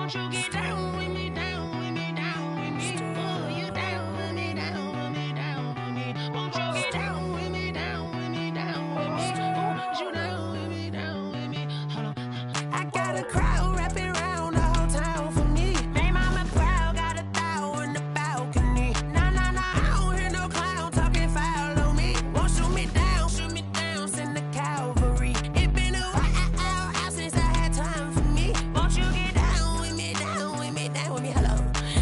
Won't you get down with me, down with me, down with me? Oh, you down with me, down with me, down with me. Won't you get down with me, down with me, down with me? Oh, you down with me, down with me? Hold on. I got a crowd wrapping around the whole town for me. Made mama proud, got a thou in the balcony. Nah, nah, nah, I don't hear no clown talking foul on me. Won't shoot me down, send the cavalry. It been a while since I had time for me. Won't you get down with me, down with me, down with me? Hello,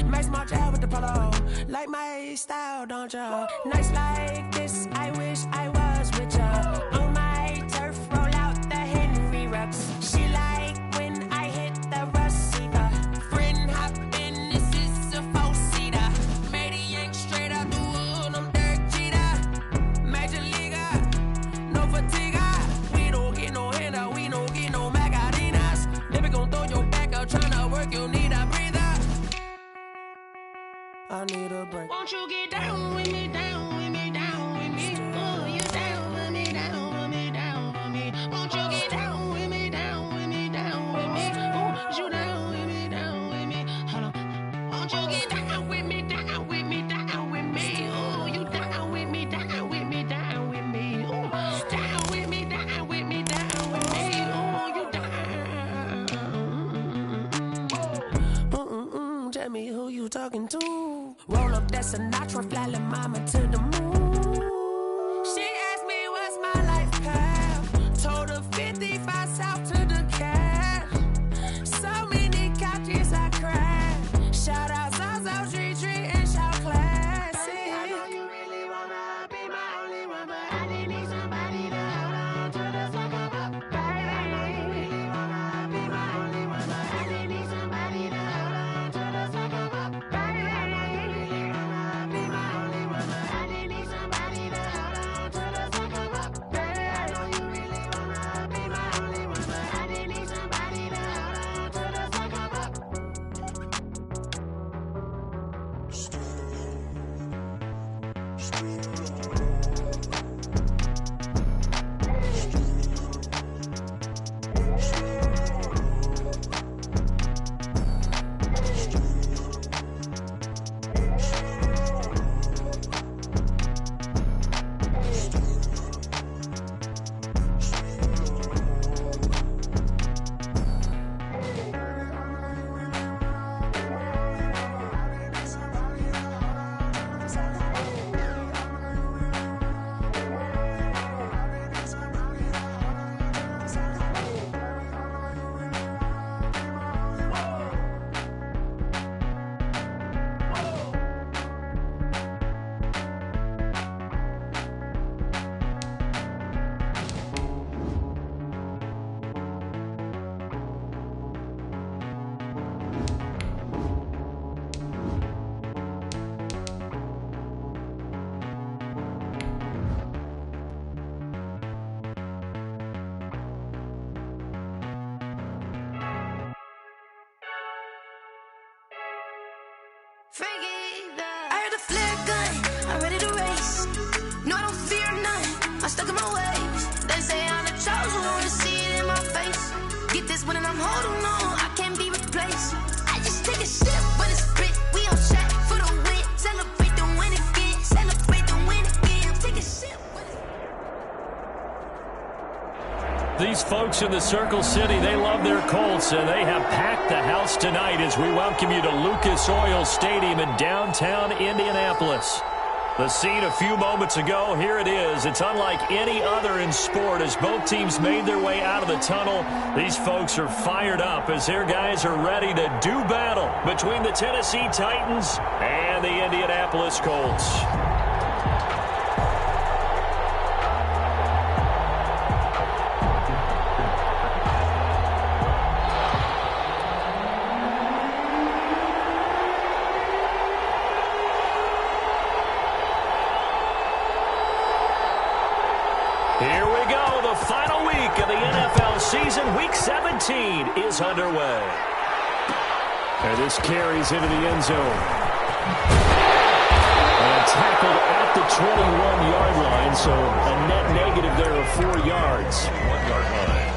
Max March out with the polo. Like my style, don't ya? Nights like this, I wish I was with ya. On my turf, roll out the Henry Rux. She like when I hit the receiver. Friend hop in, this is a four-seater. Made a yank straight out the wood, I'm Derek Jeter. Major leaguer, no fatigue. We don't get no handout, we don't get no Macarinas. Never gon' throw your back out, tryna work, you need a breather. I need a break. Won't you get down with me, down with me, down with me? Oh, you down with me, down with me, down with me? Won't you get down with me, down with me, down with me? Oh, you down with me, down with me? Hold on. Won't you get down with me, down with me, down with me? Oh, you down with me, down with me, down with me? Oh, down with me, down with me, down with me? Oh, you down. Tell me who you talking to. Roll up that Sinatra, fly la mama to the moon. She asked me what's my life path. Told her 55 south to the cash. So many couches I cried. Shout out South Street and shout classic. I know you really wanna be my only one, but I didn't need somebody to hold on to the sucker up. Baby, I know you really wanna be my only one, but I didn't need somebody to hold on to the sucker up. Baby, I know you really wanna be my only one, but I didn't need somebody to hold on to the sucker up. Baby, I know you really wanna be my only one, but I didn't need somebody to hold on to the sucker up. I heard the flare gun, I'm ready to race. No, I don't fear none, I'm stuck in my ways. They say I'm the chosen one, to see it in my face. Get this one and I'm holding on, I can't be replaced. I just take a sip when it's split, we on track for the win. Celebrate the win again, celebrate the win again. Take a sip when it's... These folks in the Circle City, they love their Colts, and they have packed the house tonight as we welcome you to Lucas Oil Stadium in downtown Indianapolis. The scene a few moments ago, here it is. It's unlike any other in sport as both teams made their way out of the tunnel. These folks are fired up as their guys are ready to do battle between the Tennessee Titans and the Indianapolis Colts. Here we go, the final week of the NFL season. Week 17 is underway. And this carries into the end zone. And tackled at the 21-yard line, so a net negative there of 4 yards. 1 yard line.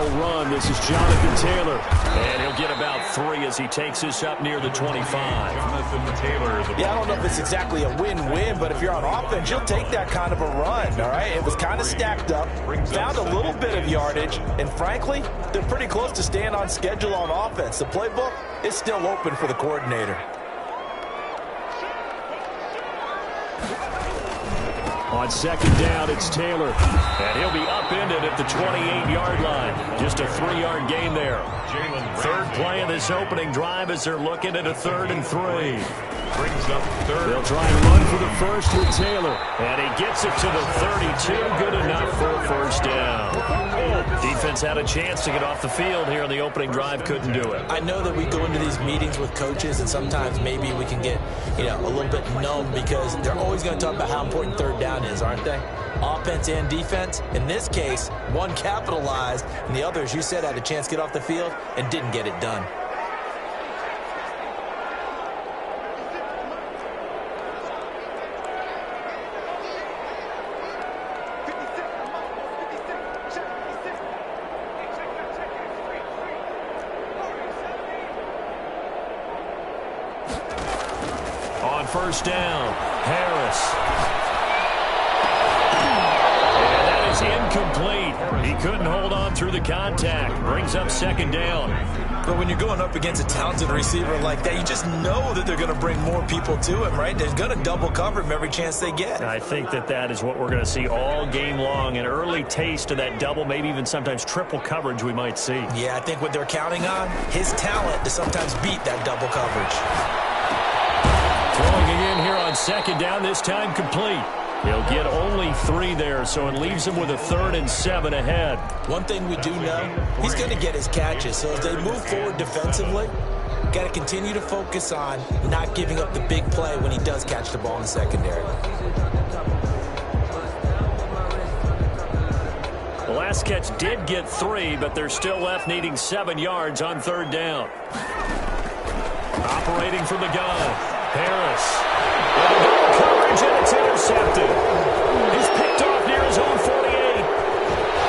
go run. This is Jonathan Taylor. And he'll get about 3 as he takes this up near the 25. Jonathan Taylor. Yeah, I don't know if it's exactly a win-win, but if you're on offense, you'll take that kind of a run, all right? It was kind of stacked up, found a little bit of yardage, and frankly, they're pretty close to staying on schedule on offense. The playbook is still open for the coordinator. On second down, it's Taylor. And he'll be upended at the 28-yard line. Just a 3-yard gain there. Third play of this opening drive as they're looking at a 3rd and 3. Brings up 3rd. They'll try and run for the first with Taylor. And he gets it to the 32. Good enough for a first down. Defense had a chance to get off the field here in the opening drive. Couldn't do it. I know that we go into these meetings with coaches, and sometimes maybe we can get, a little bit numb because they're always going to talk about how important third down is, aren't they? Offense and defense. In this case, one capitalized, and the other, as you said, had a chance to get off the field and didn't get it done. On first down, Harris. And that is incomplete. He couldn't hold on through the contact. Brings up second down. But when you're going up against a talented receiver like that, you just know that they're going to bring more people to him, right? They're going to double cover him every chance they get. I think that is what we're going to see all game long. An early taste of that double, maybe even sometimes triple coverage we might see. Yeah, I think what they're counting on, his talent to sometimes beat that double coverage. Throwing again here on second down, this time complete. He'll get only 3 there, so it leaves him with a 3rd and 7 ahead. One thing we do know, he's going to get his catches. So as they move forward defensively, got to continue to focus on not giving up the big play when he does catch the ball in the secondary. The last catch did get 3, but they're still left needing 7 yards on third down. Operating from the gun, Harris. Coverage, and it's intercepted. He's picked off near his own 48.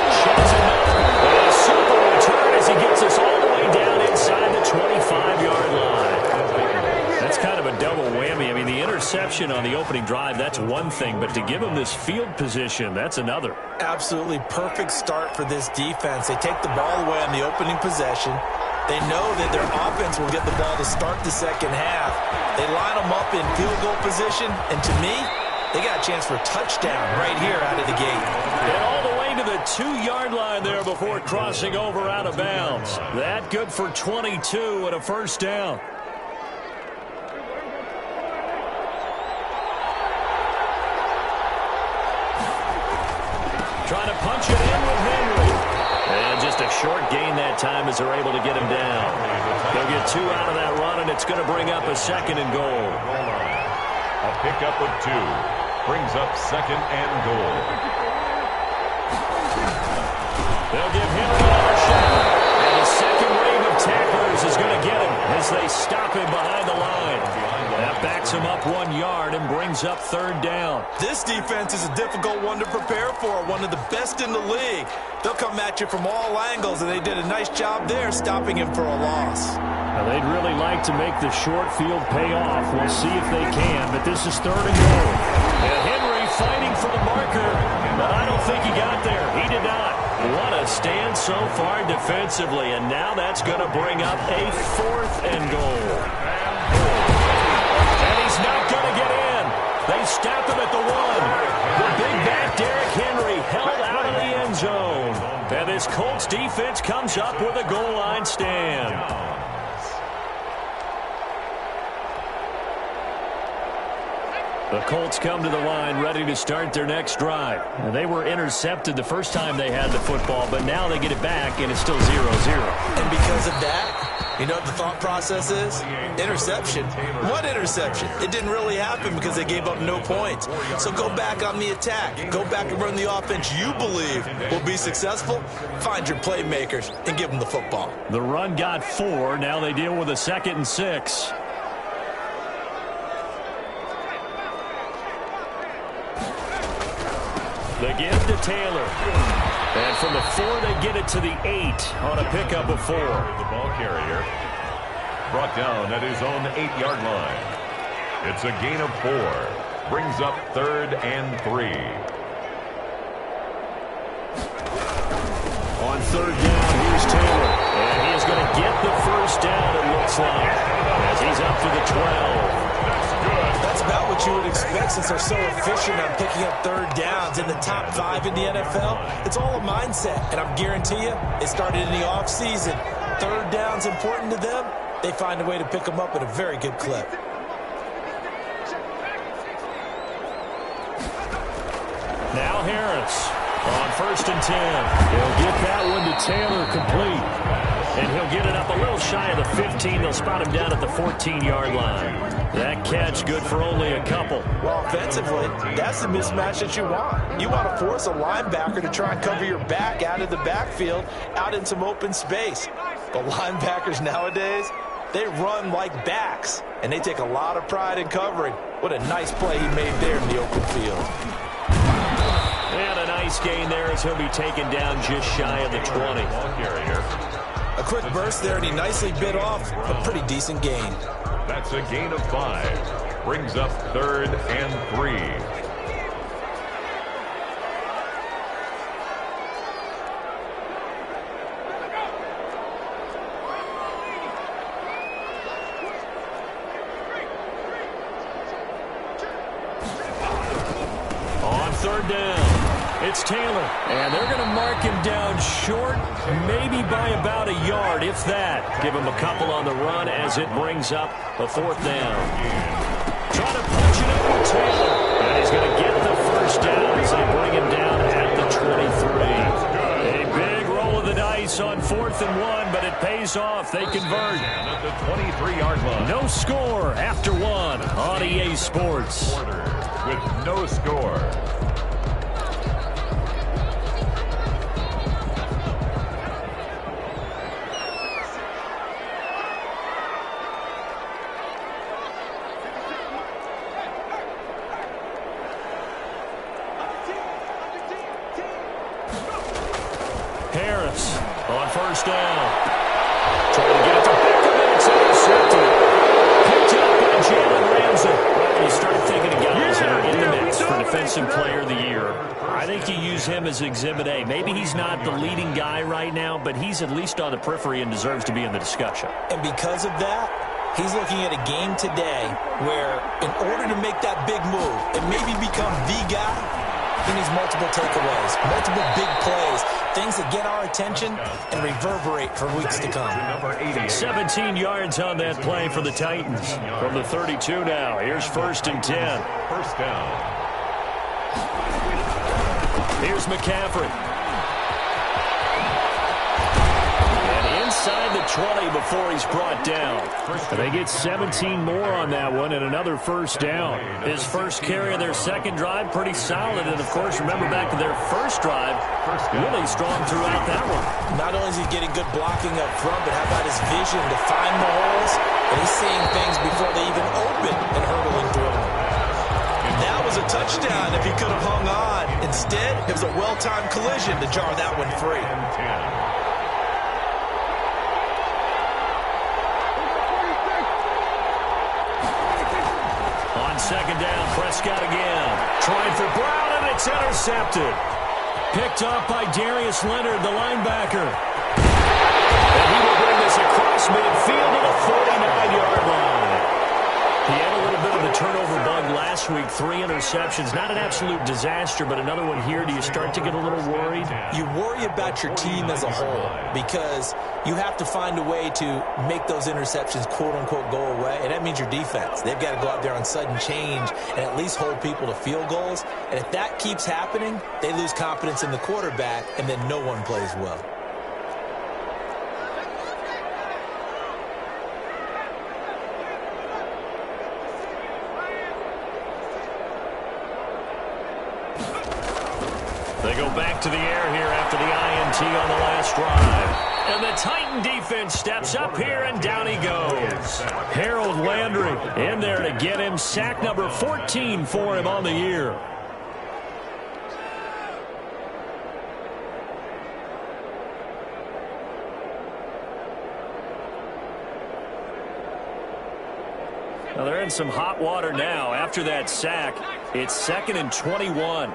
Sheds enough. A super return as he gets us all the way down inside the 25-yard line. That's kind of a double whammy. I mean, the interception on the opening drive, that's one thing, but to give him this field position, that's another. Absolutely perfect start for this defense. They take the ball away on the opening possession. They know that their offense will get the ball to start the second half. They line them up in field goal position, and to me, they got a chance for a touchdown right here out of the gate. And all the way to the 2-yard line there before crossing over out of bounds. That good for 22 and a first down. Trying to punch it in with Henry. And just a short gain that time as they're able to get him down. They'll get 2 out of that run, and it's going to bring up a 2nd and goal. A pickup of 2 brings up 2nd and goal. They'll give Henry another shot. And the second wave of tacklers is going to get him as they stop him behind the line. That backs him up 1 yard and brings up third down. This defense is a difficult one to prepare for, one of the best in the league. They'll come at you from all angles, and they did a nice job there stopping him for a loss. Now, they'd really like to make the short field pay off. We'll see if they can, but this is third and goal. And Henry fighting for the marker, but I don't think he got there. He did not. What a stand so far defensively, and now that's going to bring up a 4th and goal. And he's not going to get in. They stop him at the 1. The big back Derrick Henry held out of the end zone. And this Colts defense comes up with a goal line stand. The Colts come to the line ready to start their next drive. And they were intercepted the first time they had the football, but now they get it back, and it's still 0-0. And because of that, you know what the thought process is? Interception. What interception? It didn't really happen because they gave up no points. So go back on the attack. Go back and run the offense you believe will be successful. Find your playmakers and give them the football. The run got 4. Now they deal with a 2nd and 6. The give to Taylor. And from the 4, they get it to the 8 on a pickup of 4. The ball carrier brought down at his own 8-yard line. It's a gain of 4. Brings up 3rd and 3. On 3rd down, here's Taylor. And he is going to get the first down, it looks like, as he's up to the 12. That's about what you would expect since they're so efficient on picking up 3rd downs in the top 5 in the NFL. It's all a mindset, and I guarantee you, it started in the offseason. 3rd down's important to them. They find a way to pick them up at a very good clip. Now Harris on 1st and 10. He'll get that one to Taylor complete. And he'll get it up a little shy of the 15. They'll spot him down at the 14-yard line. That catch good for only a couple. Well, offensively, that's the mismatch that you want. You want to force a linebacker to try and cover your back out of the backfield, out in some open space. But linebackers nowadays, they run like backs, and they take a lot of pride in covering. What a nice play he made there in the open field. And a nice gain there as he'll be taken down just shy of the 20. A quick burst there, and he nicely bit off a pretty decent gain. That's a gain of 5. Brings up 3rd and 3. On 3rd down, it's Taylor. And they're going to mark him down short, maybe by about a yard, if that. Give him a couple on the run as it brings up a 4th down. Trying to punch it over Taylor. And he's going to get the first down as they bring him down at the 23. A big roll of the dice on 4th and 1, but it pays off. They convert. At the 23-yard line. No score after 1 on EA Sports. With no score. Harris on 1st down. Trying to get it to Beckham, and it's intercepted. Picked up by Jalen Ramsey. You start thinking of guys that are in the mix for Defensive Player of the Year. I think you use him as Exhibit A. Maybe he's not the leading guy right now, but he's at least on the periphery and deserves to be in the discussion. And because of that, he's looking at a game today where in order to make that big move and maybe become the guy, he needs multiple takeaways, multiple big plays, things that get our attention and reverberate for weeks to come. 17 yards on that play for the Titans. From the 32 now, here's 1st and 10. 1st down. Here's McCaffrey. And inside the 20 before he's brought down. They get 17 more on that one and another 1st down. His first carry of their second drive, pretty solid. And, of course, remember back to their first drive, really strong throughout that one. Not only is he getting good blocking up front, but how about his vision to find the holes? And he's seeing things before they even open and hurdling through them. That was a touchdown if he could have hung on. Instead, it was a well-timed collision to jar that one free. On 2nd down, Prescott again. Trying for Brown, and it's intercepted. Picked off by Darius Leonard, the linebacker. And he will bring this across midfield to the 49-yard line. He had a little bit of the turnover bug last week, 3 interceptions. Not an absolute disaster, but another one here. Do you start to get a little worried? You worry about your team as a whole because you have to find a way to make those interceptions, quote-unquote, go away, and that means your defense. They've got to go out there on sudden change and at least hold people to field goals. And if that keeps happening, they lose confidence in the quarterback, and then no one plays well. They go back to the air here after the INT on the last drive. And the Titan defense steps up here, and down he goes. Harold Landry in there to get him. Sack number 14 for him on the year. Well, they're in some hot water now. After that sack, it's 2nd and 21.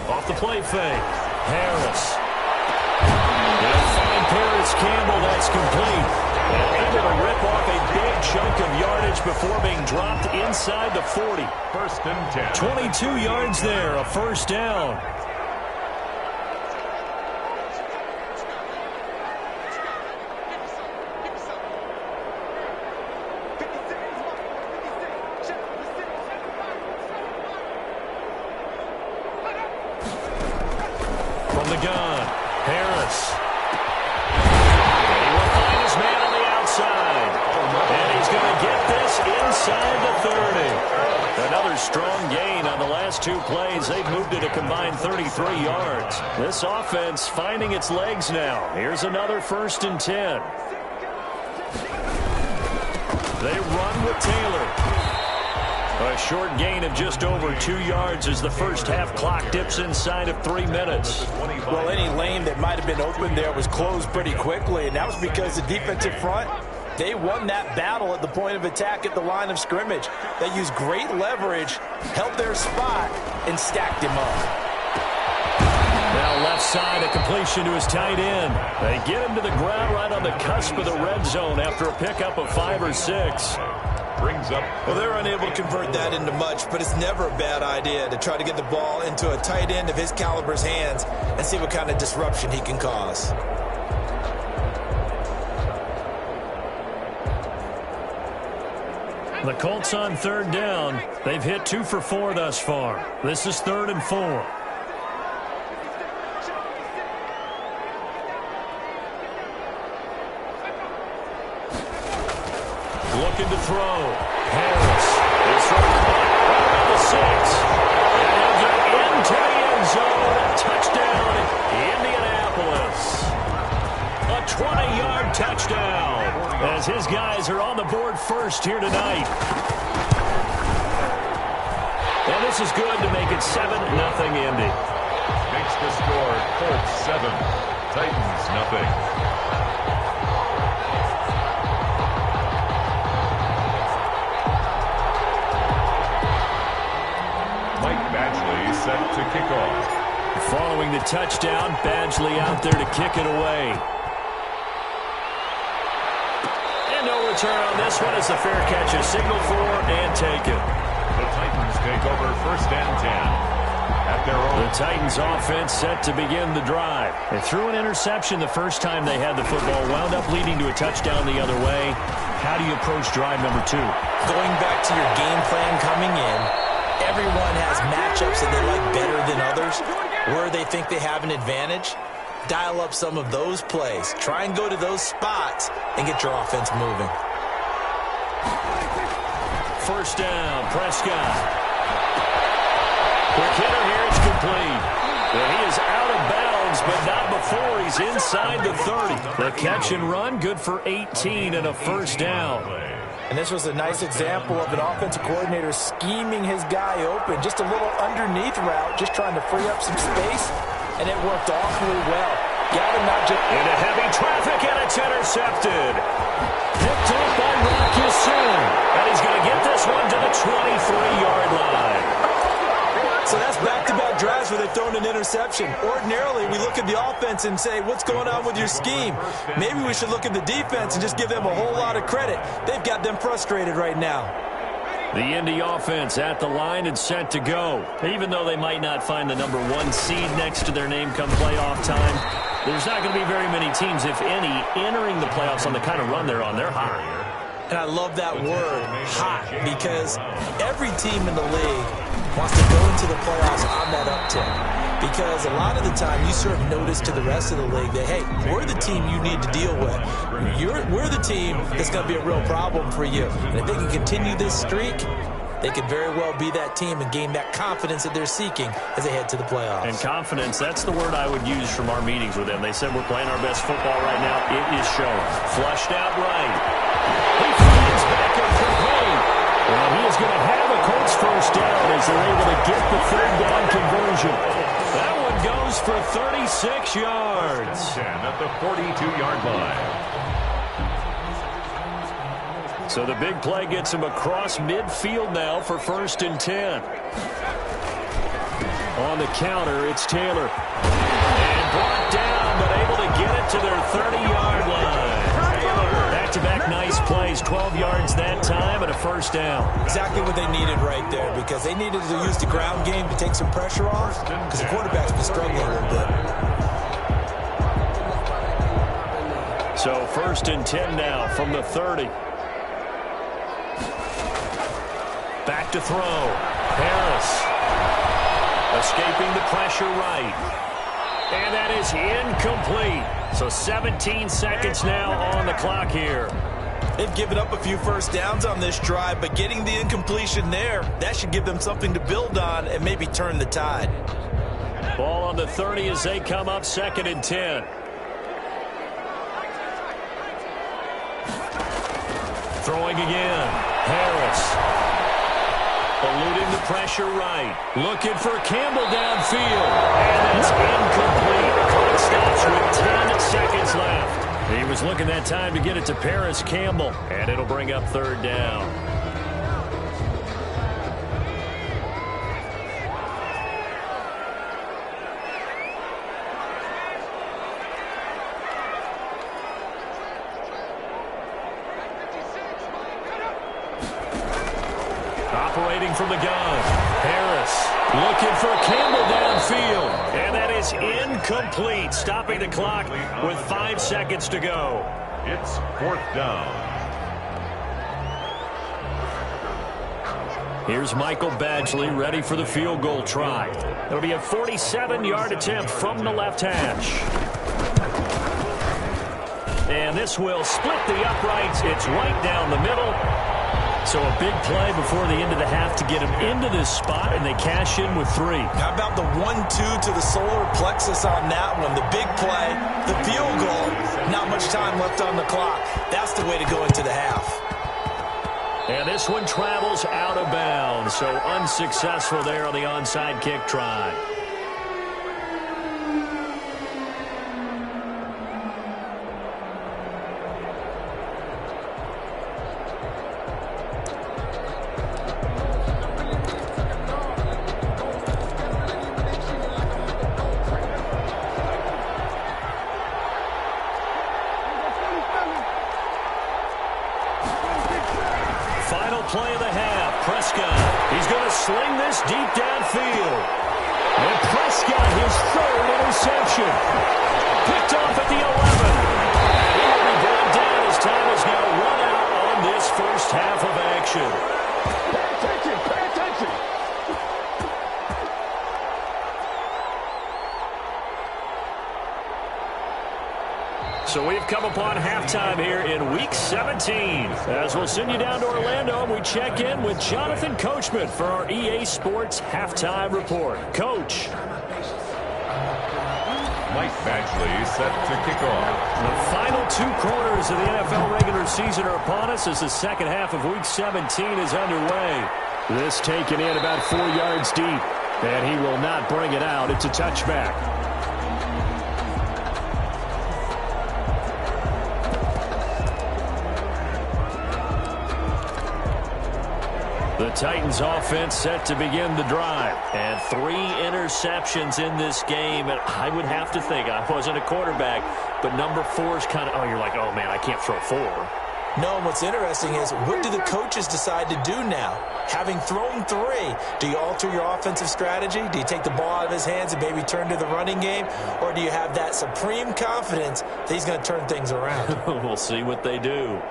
Off the play fake. Harris. They'll find Paris-Campbell. That's complete. And able to rip off a big chunk of yardage before being dropped inside the 40. 1st and 10. 22 yards there, a first down. From the gun, Harris. He will find his man on the outside. And he's going to get this inside the 30. Another strong gain on the last 2 plays. They've moved it a combined 33 yards. This offense finding its legs now. Here's another 1st and 10. They run with Taylor. A short gain of just over 2 yards as the first half clock dips inside of 3 minutes. Well, any lane that might have been open there was closed pretty quickly, and that was because the defensive front, they won that battle at the point of attack at the line of scrimmage. They used great leverage, held their spot, and stacked him up. Now left side, a completion to his tight end. They get him to the ground right on the cusp of the red zone after a pickup of 5 or 6. Brings up. Well, they're unable to convert that into much, but it's never a bad idea to try to get the ball into a tight end of his caliber's hands and see what kind of disruption he can cause. The Colts on 3rd down. They've hit 2 for 4 thus far. This is 3rd and 4. Looking to throw. Harris is throwing around the 6. And he'll get into the end zone. Touchdown, Indianapolis. A 20-yard touchdown as his guys are on the board first here tonight. And this is good to make it 7-0 Indy. Makes the score Colts 7, Titans nothing. Set to kick off. Following the touchdown, Badgley out there to kick it away. And no return on this one as the fair catch is signaled for and taken. The Titans take over 1st and 10 at their own. The Titans offense set to begin the drive. They threw an interception the first time they had the football, wound up leading to a touchdown the other way. How do you approach drive number 2? Going back to your game plan coming in, everyone has matchups that they like better than others, where they think they have an advantage. Dial up some of those plays. Try and go to those spots and get your offense moving. 1st down, Prescott. Quick hitter here, it's complete. And he is out of bounds, but not before he's inside the 30. The catch and run, good for 18 and a 1st down. And this was a nice example of an offensive coordinator scheming his guy open. Just a little underneath route, just trying to free up some space, and it worked awfully well. Gavin not just into heavy traffic, and it's intercepted. Picked up by Rocky soon. And he's going to get this one to the 23-yard line. So that's back-to-back drives where they've thrown an interception. Ordinarily, we look at the offense and say, what's going on with your scheme? Maybe we should look at the defense and just give them a whole lot of credit. They've got them frustrated right now. The Indy offense at the line and set to go. Even though they might not find the number 1 seed next to their name come playoff time, there's not going to be very many teams, if any, entering the playoffs on the kind of run they're on. They're hot. And I love that word, hot, because every team in the league wants to go into the playoffs on that uptick. Because a lot of the time you serve notice to the rest of the league that, hey, we're the team you need to deal with. We're the team that's going to be a real problem for you. And if they can continue this streak, they could very well be that team and gain that confidence that they're seeking as they head to the playoffs. And confidence, that's the word I would use from our meetings with them. They said we're playing our best football right now. It is showing. Flushed out right. He finds back and complete. Well, he is going to have a Colts first down as they're able to get the 3rd down conversion. That one goes for 36 yards. 10 at the 42-yard line. So the big play gets him across midfield now for 1st and 10. On the counter, it's Taylor. And brought down, but able to get it to their 30-yard line. Back-to-back nice plays, 12 yards that time and a 1st down. Exactly what they needed right there, because they needed to use the ground game to take some pressure off, because the quarterback's been struggling a little bit. So 1st and 10 now from the 30. Back to throw. Harris. Escaping the pressure right. And that is incomplete. So 17 seconds now on the clock here. They've given up a few 1st downs on this drive, but getting the incompletion there, that should give them something to build on and maybe turn the tide. Ball on the 30 as they come up 2nd and 10. Throwing again. Harris. Eluding the pressure right. Looking for Campbell downfield. And that's incomplete. Clock stops with 10 seconds left. He was looking that time to get it to Paris Campbell. And it'll bring up 3rd down. Operating from the gun. Harris looking for Campbell downfield. And that is incomplete. Stopping the clock with 5 seconds to go. It's 4th down. Here's Michael Badgley ready for the field goal try. It'll be a 47-yard attempt from the left hash. And this will split the uprights. It's right down the middle. So a big play before the end of the half to get him into this spot, and they cash in with 3. How about the 1-2 to the solar plexus on that one? The big play, the field goal, not much time left on the clock. That's the way to go into the half. And this one travels out of bounds, so unsuccessful there on the onside kick try. Play of the half. Prescott. He's going to sling this deep downfield. And Prescott, his 3rd interception. Picked off at the 11. He will be brought down as time is now run out on this 1st half of action. Pay attention. Pay attention. So we've come upon halftime here in Week 17. As we'll send you down to Orlando, and we check in with Jonathan Coachman for our EA Sports Halftime Report. Coach. Mike Badgley set to kick off. The final 2 quarters of the NFL regular season are upon us as the 2nd half of Week 17 is underway. This taken in about 4 yards deep, and he will not bring it out. It's a touchback. The Titans offense set to begin the drive. And 3 interceptions in this game. And I would have to think, I wasn't a quarterback, but number 4 is kind of, oh, you're like, oh, man, I can't throw 4. No, and what's interesting is, what do the coaches decide to do now? Having thrown 3, do you alter your offensive strategy? Do you take the ball out of his hands and maybe turn to the running game? Or do you have that supreme confidence that he's going to turn things around? We'll see what they do.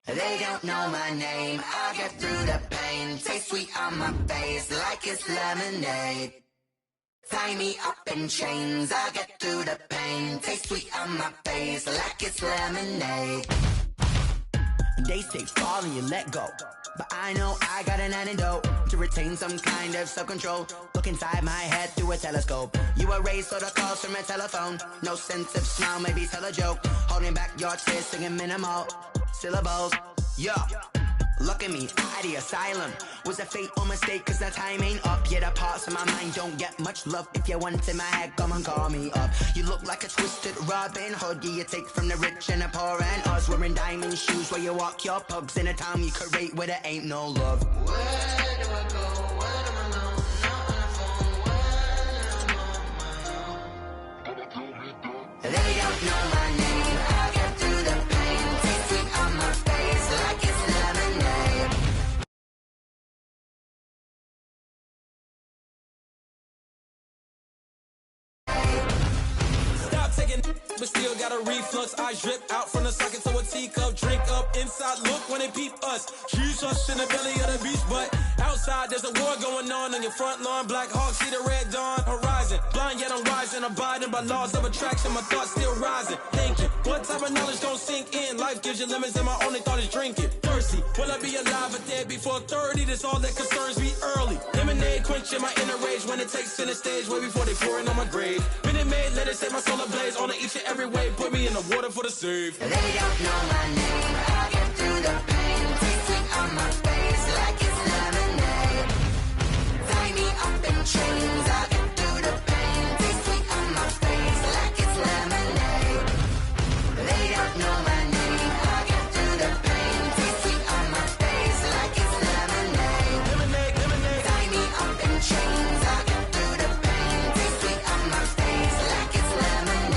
They don't know my name, I get through the pain. Taste sweet on my face like it's lemonade. Tie me up in chains, I get through the pain. Taste sweet on my face like it's lemonade. They say fall and you let go, but I know I got an antidote to retain some kind of self-control. Look inside my head through a telescope. You erase all the calls from a telephone. No sense of smile, maybe tell a joke. Holding back your tears, singing minimal syllables. Yeah, Look at me, out of the asylum. Was a fate or mistake, cause the time ain't up. Yeah, the parts of my mind don't get much love. If you want in my head, come and call me up. You look like a twisted Robin Hood. Yeah, you take from the rich and the poor and us. Wearing diamond shoes where you walk your pugs. In a town you create where there ain't no love. Where do I go? Where am I alone? Not on the phone. Where am I on my own? They don't know my name. I'll get through the pain. Taste sweet on my face like it's lemonade. Stop taking, but still got a reflux. Eyes drip out from the socket to a teacup. Drink up inside, look when they peep us. Huge us in the belly of the beach, but outside there's a war going on your front lawn. Black Hawk see the red dawn horizon. Blind yet I'm rising, abiding by laws of attraction. My thoughts still rising. Thinking, what type of knowledge gon' sink in? Life gives you lemons and my only thought is drinking. Thirsty, will I be alive or dead before 30? That's all that concerns me early. Lemonade quenching my inner rage when it takes center stage way before they pour it on my grave. Minute Maid, let it set my soul ablaze on each and every way. Put me in the water for the save. They don't know my name. I'll get through the pain. Taste sweet on my face like it's lemonade. Tie me up in chains. I'll get through the pain. Taste sweet on my face like it's lemonade. They don't know my name. I'll get through the pain. Taste sweet on my face like it's lemonade. Lemonade, lemonade. Tie me up in chains. I'll get through the pain. Taste sweet on my face like it's lemonade.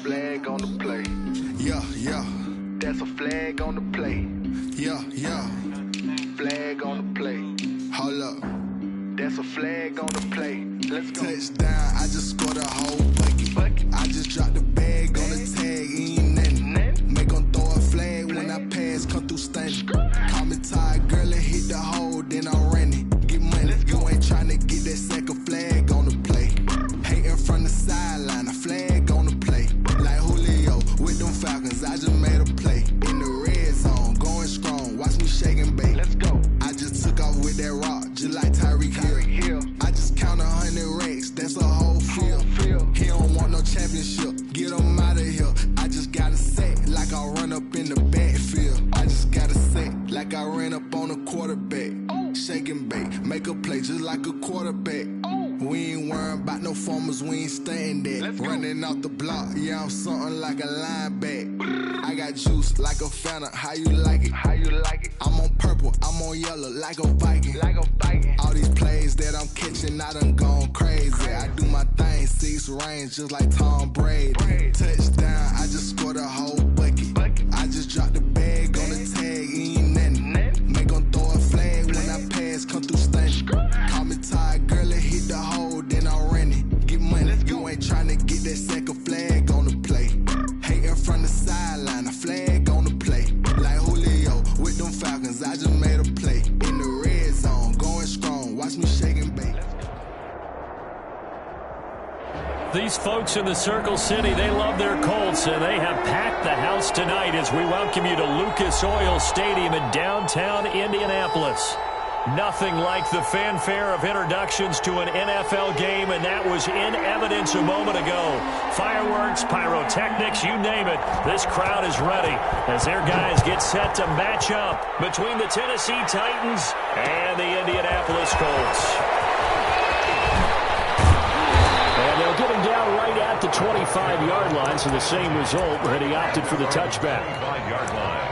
Flag on the play. Yeah, yeah. That's a flag on the play. Yeah, yeah. Flag on the play. Hold up. That's a flag on the play. Let's go. Touchdown, I just scored a whole bucket. I just dropped the bag on the tag, ain't nothing. Make 'em throw a flag when I pass, come through stunning. Call me tired, girl, and hit the hole, then I'm running. Get money, you ain't tryna get that second flag on the play. Hating from the sideline, a flag on the play. Like Julio with them Falcons, I just made a play. In the red zone, going strong, watch me shake and bake. Let's go. I just took off with that rock, just like Tyreek Hill. I just count 100 racks, that's a whole field. He don't want no championship, get him out of here. I just got a set, like I run up in the backfield. I just got a set, like I ran up on a quarterback. Shake and bake, make a play just like a quarterback. We ain't worrying about no formers, we ain't staying there. Running off the block, yeah, I'm something like a lineback. I got juice like a Fanta, how you like it? How you like it? I'm on purple, I'm on yellow, like a Viking. Like a Viking. All these plays that I'm catching, I done gone crazy. I do my thing, 6 range, just like Tom Brady. Touchdown, I just scored a whole bucket. I just dropped the bag on the tag, ain't nothing. Make 'em throw a flag when I pass, come through stunning. Call me tired, girl, and hit the hole, then I'm running. Get money, you ain't tryna get that second flag on the play. Hating from the sideline, a flag on the play. Like Julio with them Falcons, I just made a play. In the red zone, going strong, watch me shake and bake. These folks in the Circle City, they love their Colts, and they have packed the house tonight as we welcome you to Lucas Oil Stadium in downtown Indianapolis. Nothing like the fanfare of introductions to an NFL game, and that was in evidence a moment ago. Fireworks, pyrotechnics, you name it. This crowd is ready as their guys get set to match up between the Tennessee Titans and the Indianapolis Colts. And they'll get him down right at the 25-yard line, so the same result, but he opted for the touchback. 5-yard line.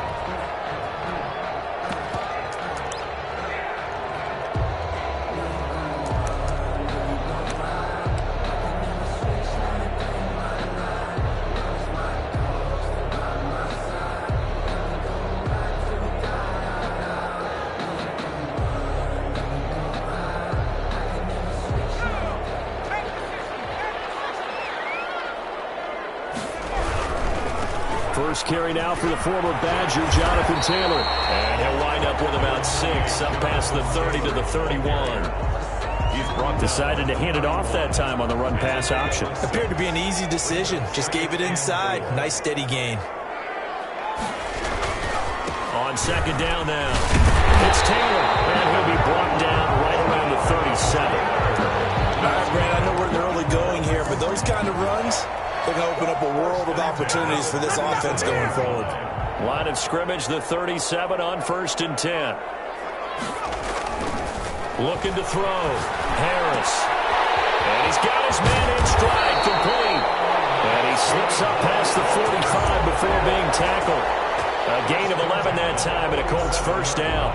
First carry now for the former Badger, Jonathan Taylor. And he'll wind up with about 6, up past the 30 to the 31. Decided to hand it off that time on the run-pass option. Appeared to be an easy decision. Just gave it inside. Nice steady gain. On second down now, it's Taylor, and he'll be brought down right around the 37. All right, Brad, I know we're in the early going here, but those kind of runs, they're going to open up a world of opportunities for this offense going forward. Line of scrimmage, the 37 on 1st and 10. Looking to throw. Harris. And he's got his man in stride, complete. And he slips up past the 45 before being tackled. A gain of 11 that time, and a Colts first down.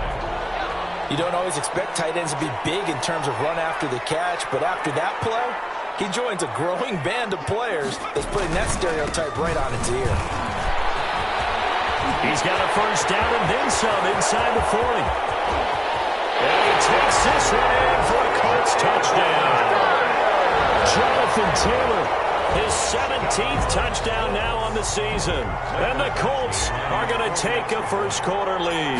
You don't always expect tight ends to be big in terms of run after the catch, but after that play, he joins a growing band of players that's putting that stereotype right on its ear. He's got a first down and then some inside the 40. And he takes this one in for a Colts touchdown. Jonathan Taylor, his 17th touchdown now on the season. And the Colts are going to take a first-quarter lead.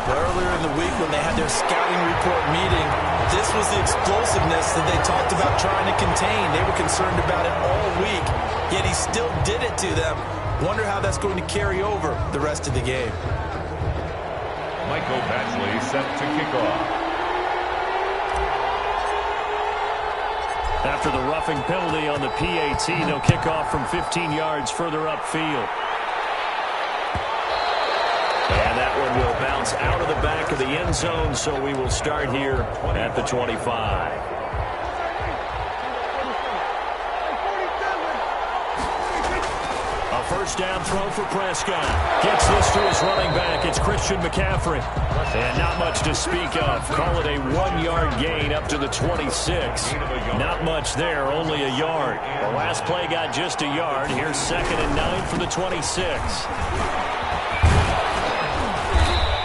Earlier in the week when they had their scouting report meeting, this was the explosiveness that they talked about trying to contain. They were concerned about it all week, yet he still did it to them. Wonder how that's going to carry over the rest of the game. Michael Batchley set to kick off. After the roughing penalty on the PAT, they'll kick off from 15 yards further upfield. And that one will bounce out of the back of the end zone, so we will start here at the 25. First down throw for Prescott. Gets this to his running back. It's Christian McCaffrey. And not much to speak of. Call it a 1-yard gain up to the 26. Not much there, only a yard. The last play got just a yard. Here's 2nd and 9 for the 26.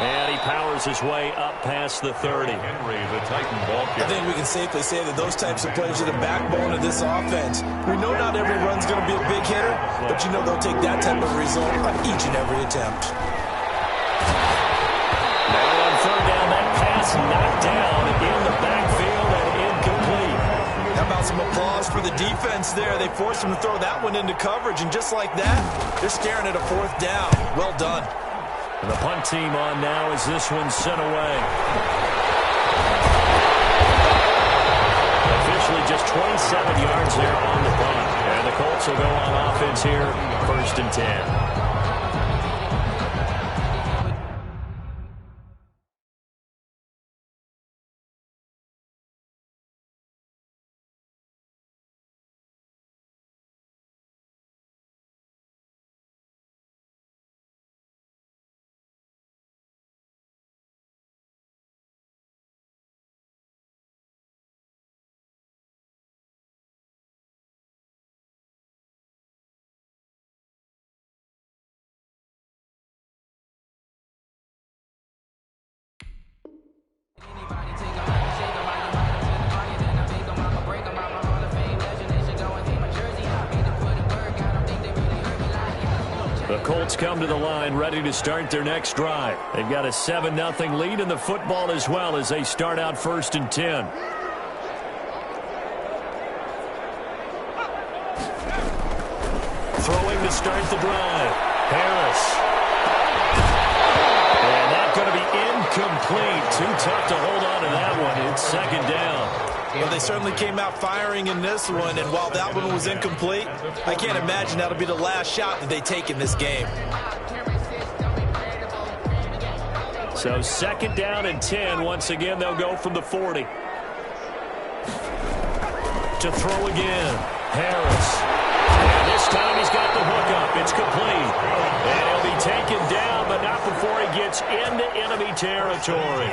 And he powers his way up past the 30. Henry, the Titan ball carrier. I think we can safely say that those types of players are the backbone of this offense. We know not every run's going to be a big hitter, but you know they'll take that type of result on each and every attempt. Now on 3rd down, that pass knocked down in the backfield and incomplete. How about some applause for the defense there? They forced him to throw that one into coverage, and just like that, they're staring at a 4th down. Well done. And the punt team on now as this one's sent away. Officially just 27 yards there on the punt. And the Colts will go on offense here, 1st and 10. The Colts come to the line ready to start their next drive. They've got a 7-0 lead in the football as well as they start out 1st and 10. Throwing to start the drive. Harris. And that's going to be incomplete. Too tough to hold on to that one. It's 2nd down. Well, they certainly came out firing in this one, and while that one was incomplete, I can't imagine that'll be the last shot that they take in this game. So 2nd down and 10. Once again, they'll go from the 40. To throw again. Harris. And this time he's got the hook up. It's complete. And he'll be taken down, but not before he gets into enemy territory.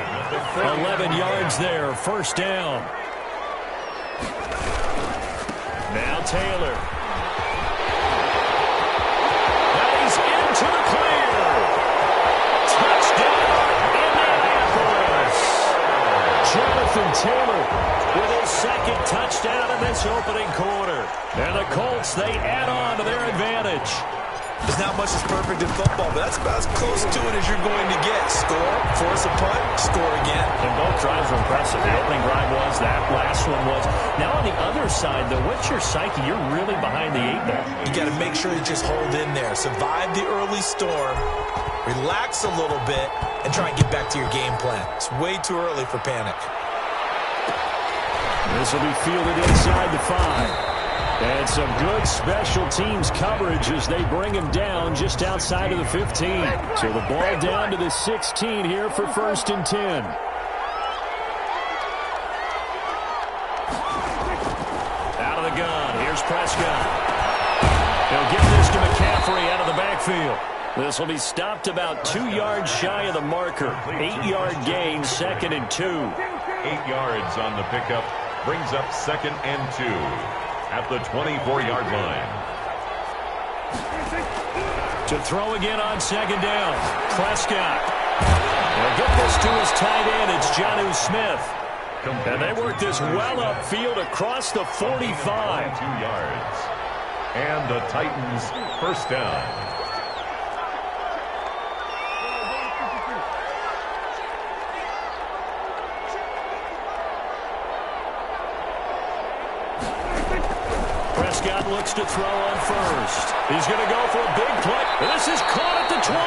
11 yards there. 1st down. Now Taylor. And he's into the clear. Touchdown, Indianapolis. Jonathan Taylor with his 2nd touchdown in this opening quarter. And the Colts, they add on to their advantage. There's not much that's perfect in football, but that's about as close to it as you're going to get. Score, force a punt, score again. And both drives were impressive. The opening drive was, that last one was. Now on the other side, though, what's your psyche? You're really behind the 8-ball. You got to make sure you just hold in there. Survive the early storm, relax a little bit, and try and get back to your game plan. It's way too early for panic. This will be fielded inside the 5. And some good special teams coverage as they bring him down just outside of the 15. So the ball down to the 16 here for 1st and 10. Out of the gun. Here's Prescott. He'll give this to McCaffrey out of the backfield. This will be stopped about 2 yards shy of the marker. 8-yard gain, 2nd and 2. 8 yards on the pickup. Brings up 2nd and 2. At the 24-yard line. To throw again on 2nd down. Prescott. They'll get this to his tight end. It's Jonnu Smith. And they work this well upfield across the 45. 2 yards. And the Titans 1st down. Prescott looks to throw on 1st. He's going to go for a big play. This is caught at the 20.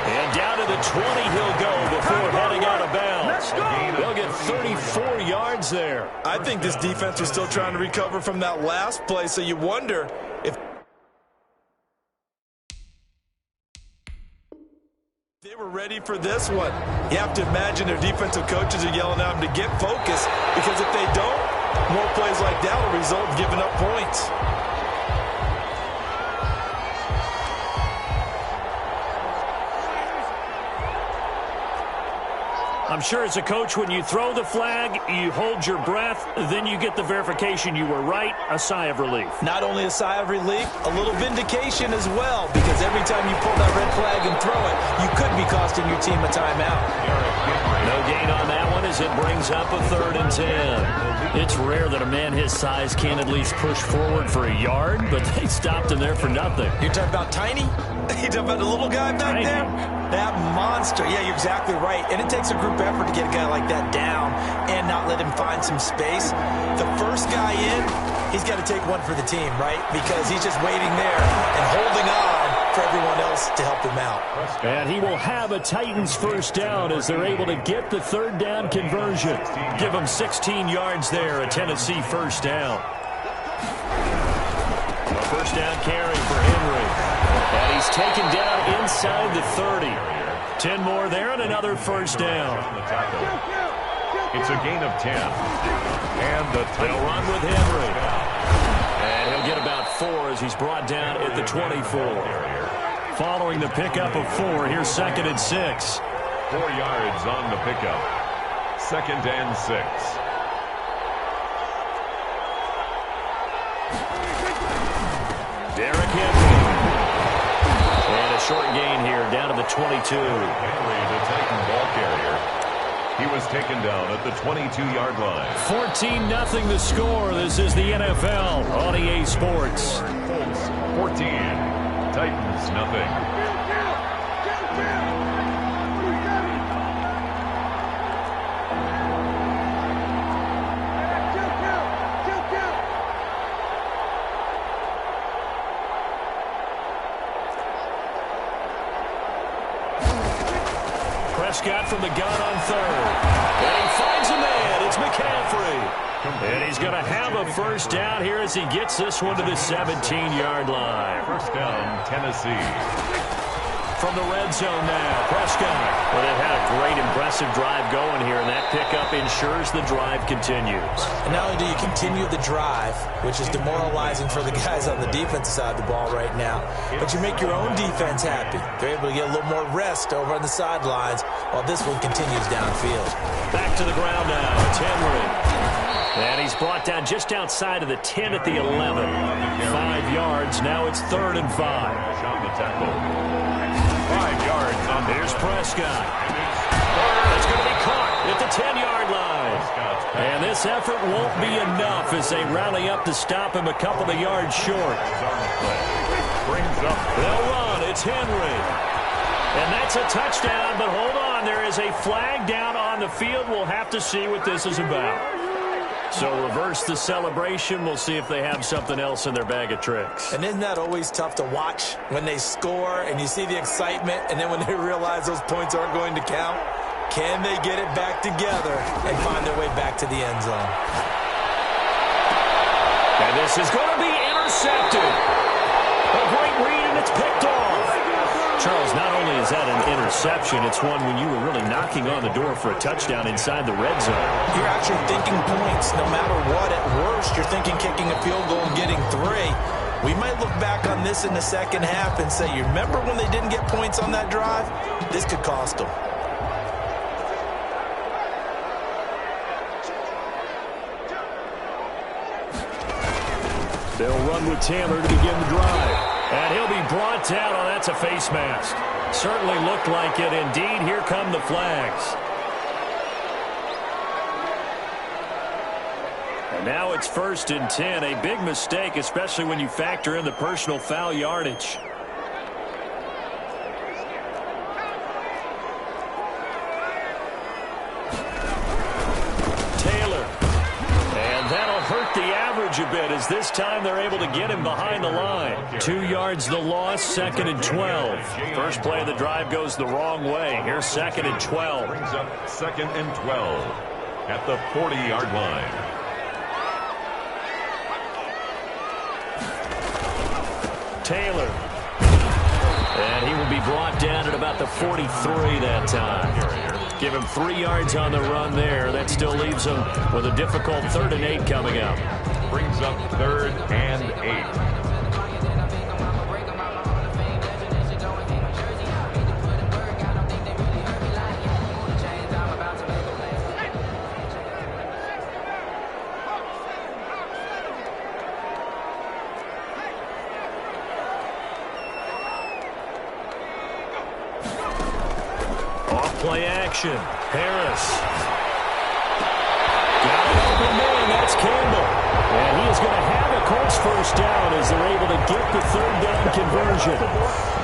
And down to the 20 he'll go before heading out of bounds. They'll get 34 yards there. I think this defense was still trying to recover from that last play, so you wonder if they were ready for this one. You have to imagine their defensive coaches are yelling at them to get focused, because if they don't, more plays like that will result in giving up points. I'm sure as a coach, when you throw the flag, you hold your breath, then you get the verification you were right, a sigh of relief. Not only a sigh of relief, a little vindication as well, because every time you pull that red flag and throw it, you could be costing your team a timeout. No gain on that one as it brings up a 3rd and 10. It's rare that a man his size can at least push forward for a yard, but they stopped him there for nothing. You're talking about Tiny? You talking about the little guy back there? That monster. Yeah, you're exactly right. And it takes a group effort to get a guy like that down and not let him find some space. The first guy in, he's got to take one for the team, right? Because he's just waiting there and holding on for everyone else to help him out. And he will have a Titans 1st down as they're able to get the 3rd down conversion. Give him 16 yards there, a Tennessee 1st down. A 1st down carry for Henry. And he's taken down inside the 30. 10 more there and another 1st down. It's a gain of 10. And they'll run with Henry. And he'll get about 4 as he's brought down at the 24. Following the pickup of 4, here's 2nd and 6. 4 yards on the pickup. 2nd and 6. Derrick Henry. And a short gain here down to the 22. Henry, the Titan ball carrier. He was taken down at the 22-yard line. 14-0 the score. This is the NFL on EA Sports. Colts 14. Titans nothing. Prescott from the gun on 3rd. And he finds a man. It's McCaffrey. And he's going to have a 1st down here as he gets this one to the 17-yard line. 1st down, Tennessee. From the red zone now, Prescott. Well, they've had a great, impressive drive going here, and that pickup ensures the drive continues. And not only do you continue the drive, which is demoralizing for the guys on the defensive side of the ball right now, but you make your own defense happy. They're able to get a little more rest over on the sidelines while this one continues downfield. Back to the ground now. It's Henry. And he's brought down just outside of the 10 at the 11. 5 yards. Now it's 3rd and 5. On the tackle. 5 yards on the Here's Prescott. That's going to be caught at the 10-yard line. And this effort won't be enough as they rally up to stop him a couple of yards short. Brings up. They'll It's Henry. And that's a touchdown, but hold on. There is a flag down on the field. We'll have to see what this is about. So reverse the celebration. We'll see if they have something else in their bag of tricks. And isn't that always tough to watch when they score and you see the excitement, and then when they realize those points aren't going to count? Can they get it back together and find their way back to the end zone? And this is going to be intercepted. A great read, and it's picked off. Charles, not only is that an interception, it's one when you were really knocking on the door for a touchdown inside the red zone. You're actually thinking points. No matter what, at worst, you're thinking kicking a field goal and getting 3. We might look back on this in the second half and say, you remember when they didn't get points on that drive? This could cost them. They'll run with Taylor to begin the drive. And he'll be brought down. Oh, that's a face mask. Certainly looked like it. Indeed, here come the flags. And now it's 1st and 10. A big mistake, especially when you factor in the personal foul yardage. A bit as this time they're able to get him behind the line. 2 yards the loss, 2nd and 12. First play of the drive goes the wrong way. Here's 2nd and 12. Brings up 2nd and 12 at the 40-yard line. Taylor. And he will be brought down at about the 43 that time. Give him 3 yards on the run there. That still leaves him with a difficult 3rd and 8 coming up. Brings up 3rd and 8. Off-play action. Harris. Got an open man. That's Campbell. And he is going to have a Colts first down as they're able to get the 3rd down conversion.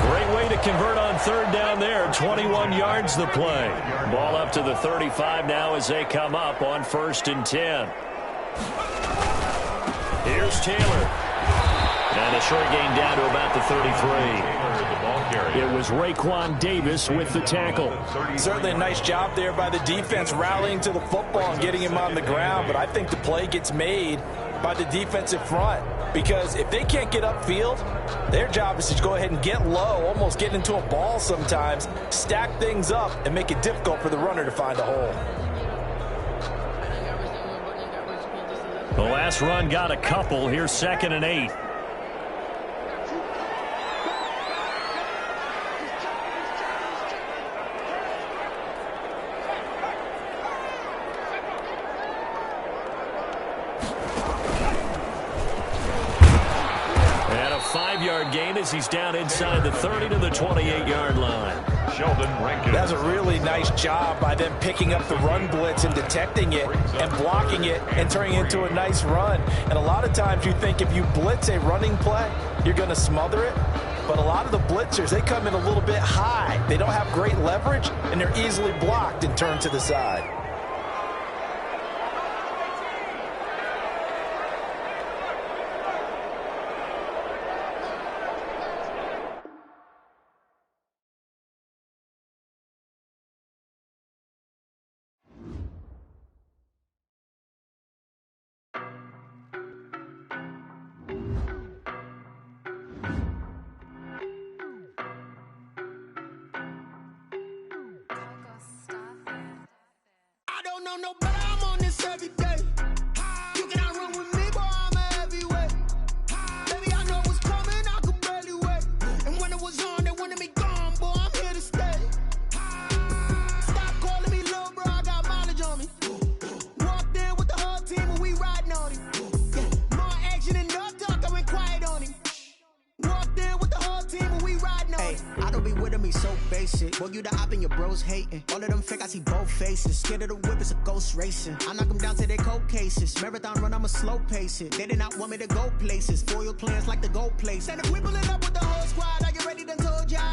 Great way to convert on 3rd down there. 21 yards the play. Ball up to the 35 now as they come up on 1st and 10. Here's Taylor. And a short gain down to about the 33. It was Raekwon Davis with the tackle. Certainly a nice job there by the defense rallying to the football and getting him on the ground, but I think the play gets made by the defensive front because if they can't get upfield, their job is to go ahead and get low, almost get into a ball sometimes, stack things up, and make it difficult for the runner to find a hole. The last run got a couple. Here's 2nd and 8. Gain as he's down inside the 30 to the 28-yard line. Sheldon Rankin. That's a really nice job by them picking up the run blitz and detecting it and blocking it and turning it into a nice run. And a lot of times you think if you blitz a running play, you're going to smother it. But a lot of the blitzers, they come in a little bit high. They don't have great leverage, and they're easily blocked and turned to the side. No, but I'm on this every day. You cannot run with me, boy, I'm a heavyweight. Baby, I know what's coming, I could barely wait. And when it was on, they wanted me gone, boy, I'm here to stay. Stop calling me little bro, I got mileage on me. Walked in with the whole team and we riding on him. Yeah, more action and no talk, I went quiet on him. Walked in with the whole team and we riding on him. I don't be with me so basic. Boy, you the op and your bros hating. All of them fake, I see both faces. Scared of the whip, it's a ghost racing. I knock them down to their cold cases. Marathon run, I'ma slow pace it. They did not want me to go places. Foil plans like the gold place. And if we pulling up with the whole squad, are you ready? Done told ya.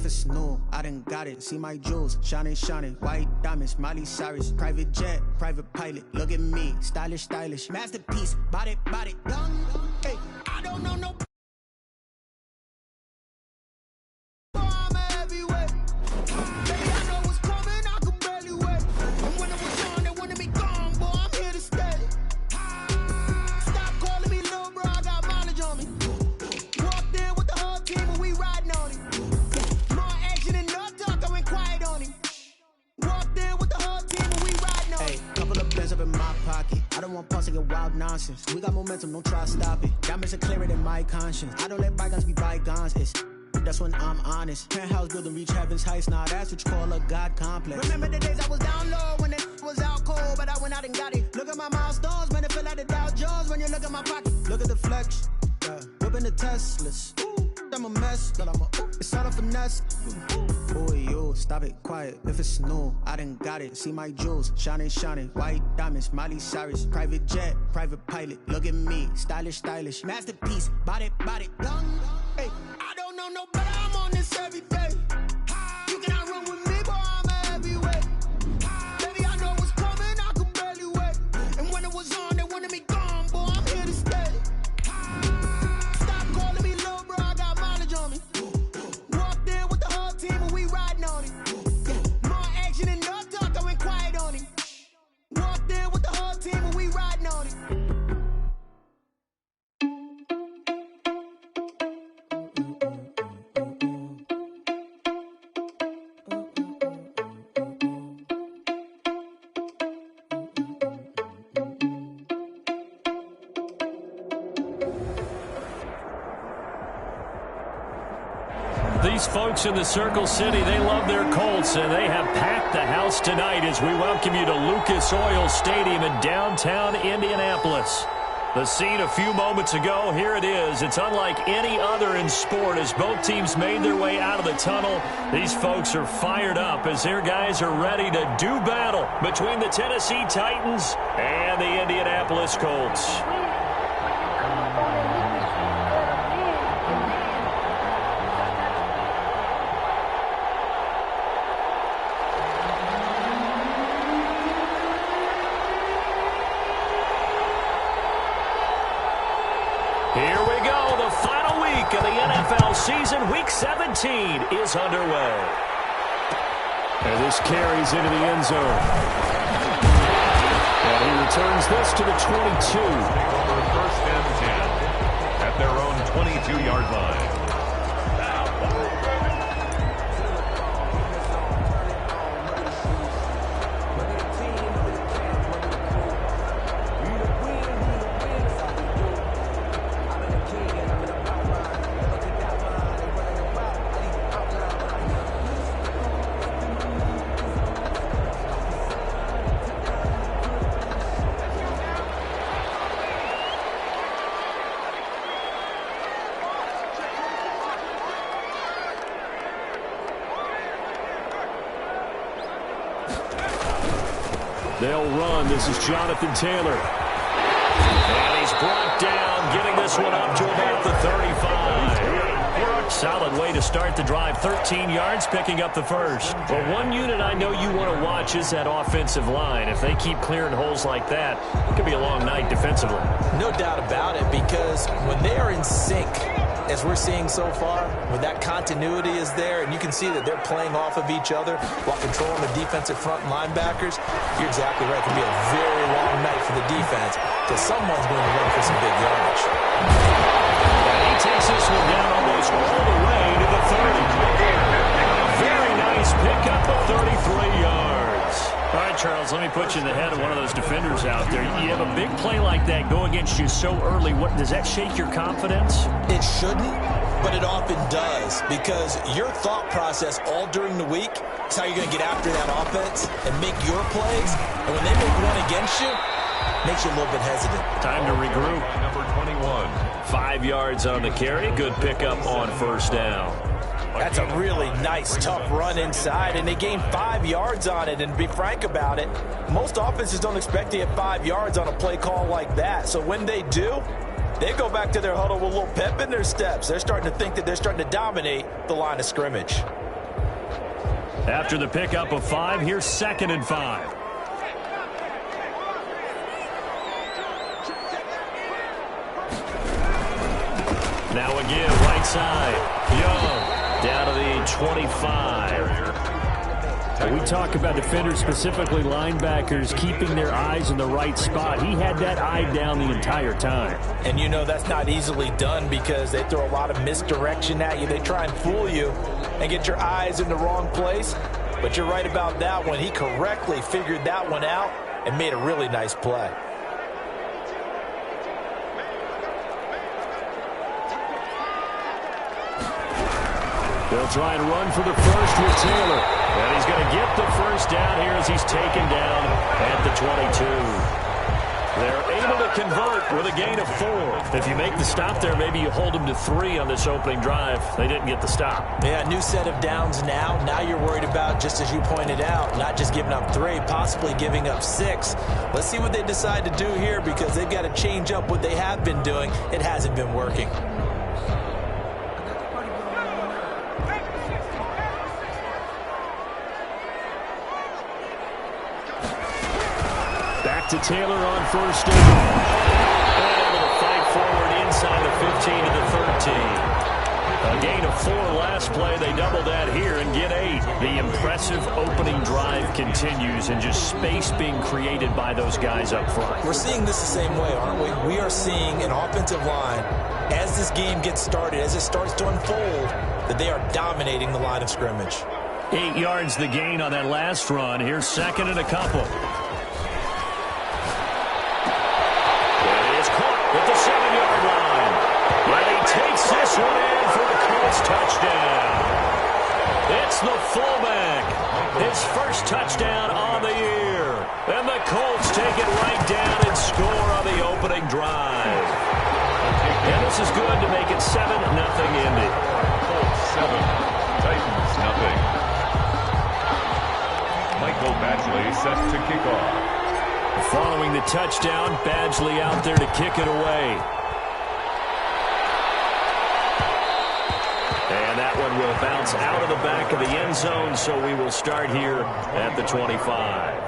it's new, I done got it. See my jewels, shining, shining. White diamonds, Miley Cyrus. Private jet, private pilot. Look at me, stylish, stylish. Masterpiece, body, body. Young, hey, I don't know no. I'm a heavyweight. Baby, I know what's coming, I can barely wait. And when it was on, they wanted me gone, boy, I'm here to stay. Stop calling me little bro, I got mileage on me. Walked in with the whole team and we riding on him. More action and no talk, I went quiet on him. Walked in with the whole team and we riding on him. Hey, couple of bands up in my pocket. I don't want pause to get wild nonsense. We got momentum, don't try to stop it. Diamonds are clearer than my conscience. I don't let bygones be bygones. That's when I'm honest. Penthouse building, reach heaven's heights. Nah, that's what you call a God complex. Remember the days I was down low when it was out cold, but I went out and got it. Look at my milestones, man, it feel like the Dow Jones when you look at my pocket. Look at the flex, yeah. Whipping the Teslas. Ooh, I'm a mess, but it's all a finesse. Boy, you, stop it, quiet. If it's new, I done got it. See my jewels, shining, shining. White diamonds, Miley Cyrus. Private jet, private pilot. Look at me, stylish, stylish. Masterpiece, body, body. Young, hey, I don't know no better, I'm on this every day. You cannot run with me, boy, I'm a heavyweight. Baby, I know what's coming, I can barely wait. And when it was on, they wanted me gone, boy, I'm here to stay. Stop calling me little bro, I got mileage on me. Walked in with the whole team and we riding on him. More action and no talk, I went quiet on him. Walked in with the whole team and we riding on him. These folks in the Circle City, they love their Colts, and they have packed the house tonight as we welcome you to Lucas Oil Stadium in downtown Indianapolis. The scene a few moments ago, here it is. It's unlike any other in sport as both teams made their way out of the tunnel. These folks are fired up as their guys are ready to do battle between the Tennessee Titans and the Indianapolis Colts. Here we go. The final week of the NFL season, Week 17, is underway. And this carries into the end zone. And he returns this to the 22. Over first and 10 at their own 22-yard line. They'll run. This is Jonathan Taylor. And he's brought down, getting this one up to about the 35. Solid way to start the drive. 13 yards, picking up the first. Well, one unit I know you want to watch is that offensive line. If they keep clearing holes like that, it could be a long night defensively. No doubt about it, because when they are in sync, as we're seeing so far, when that continuity is there, and you can see that they're playing off of each other while controlling the defensive front linebackers, you're exactly right. It can be a very long night for the defense because someone's going to run for some big yardage. And he takes this one down almost all the way to the 30. Very nice pickup of 33 yards. All right, Charles, let me put you in the head of one of those defenders out there. You have a big play like that go against you so early. What does that shake your confidence? It shouldn't, but it often does, because your thought process all during the week is how you're going to get after that offense and make your plays. And when they make one against you, it makes you a little bit hesitant. Time to regroup. Number 21. 5 yards on the carry. Good pickup on first down. That's a really nice, tough run inside, and they gained 5 yards on it. And to be frank about it, most offenses don't expect to get 5 yards on a play call like that. So when they do, they go back to their huddle with a little pep in their steps. They're starting to think that they're starting to dominate the line of scrimmage. After the pickup of 5, here's 2nd and 5. Now again, right side. Young down to the 25. We talk about defenders, specifically linebackers, keeping their eyes in the right spot. He had that eye down the entire time. And you know that's not easily done because they throw a lot of misdirection at you. They try and fool you and get your eyes in the wrong place. But you're right about that one. He correctly figured that one out and made a really nice play. They'll try and run for the first with Taylor. And he's going to get the first down here as he's taken down at the 22. They're able to convert with a gain of 4. If you make the stop there, maybe you hold them to 3 on this opening drive. They didn't get the stop. Yeah, new set of downs now. Now you're worried about, just as you pointed out, not just giving up 3, possibly giving up 6. Let's see what they decide to do here because they've got to change up what they have been doing. It hasn't been working. To Taylor on first down. And able to fight forward inside the 15 to the 13. A gain of 4 last play. They double that here and get 8. The impressive opening drive continues and just space being created by those guys up front. We're seeing this the same way, aren't we? We are seeing an offensive line, as this game gets started, as it starts to unfold, that they are dominating the line of scrimmage. 8 yards the gain on that last run. Here's 2nd and a couple. At the 7-yard line. And he takes this one in for the Colts touchdown. It's the fullback. His first touchdown on the year. And the Colts take it right down and score on the opening drive. And this is good to make it 7-0 Indy. Colts 7, Titans nothing. Michael Badgley set to kick off. Following the touchdown, Badgley out there to kick it away. And that one will bounce out of the back of the end zone, so we will start here at the 25.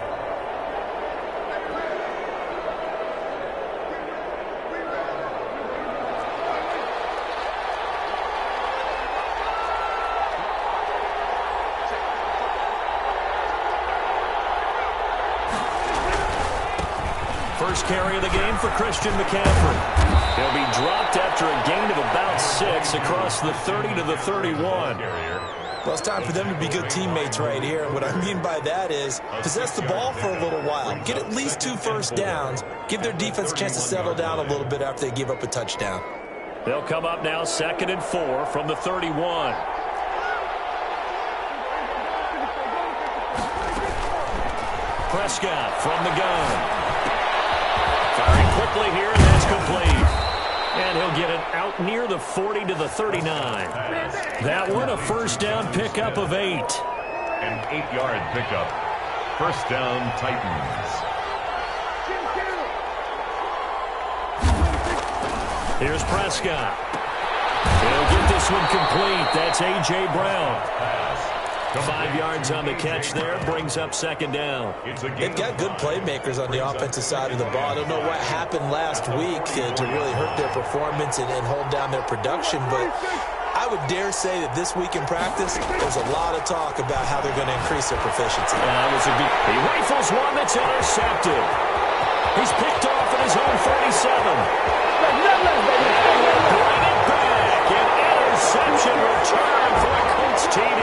First carry of the game for Christian McCaffrey. He'll be dropped after a gain of about 6 across the 30 to the 31. Well, it's time for them to be good teammates right here. And what I mean by that is possess the ball for a little while. Get at least 2 first downs. Give their defense a chance to settle down a little bit after they give up a touchdown. They'll come up now 2nd and 4 from the 31. Prescott from the gun. Firing quickly here, and that's complete. And he'll get it out near the 40 to the 39. That one a first down pickup of 8. An 8-yard pickup. First down, Titans. Here's Prescott. He'll get this one complete. That's A.J. Brown. 5 yards on the catch there, brings up 2nd down. They've got good playmakers on the offensive side of the ball. I don't know what happened last week to really hurt their performance and hold down their production, but I would dare say that this week in practice, there's a lot of talk about how they're going to increase their proficiency. He rifles one that's intercepted. He's picked off at his own 37. And they'll bring it back. An interception return for a Colts TD.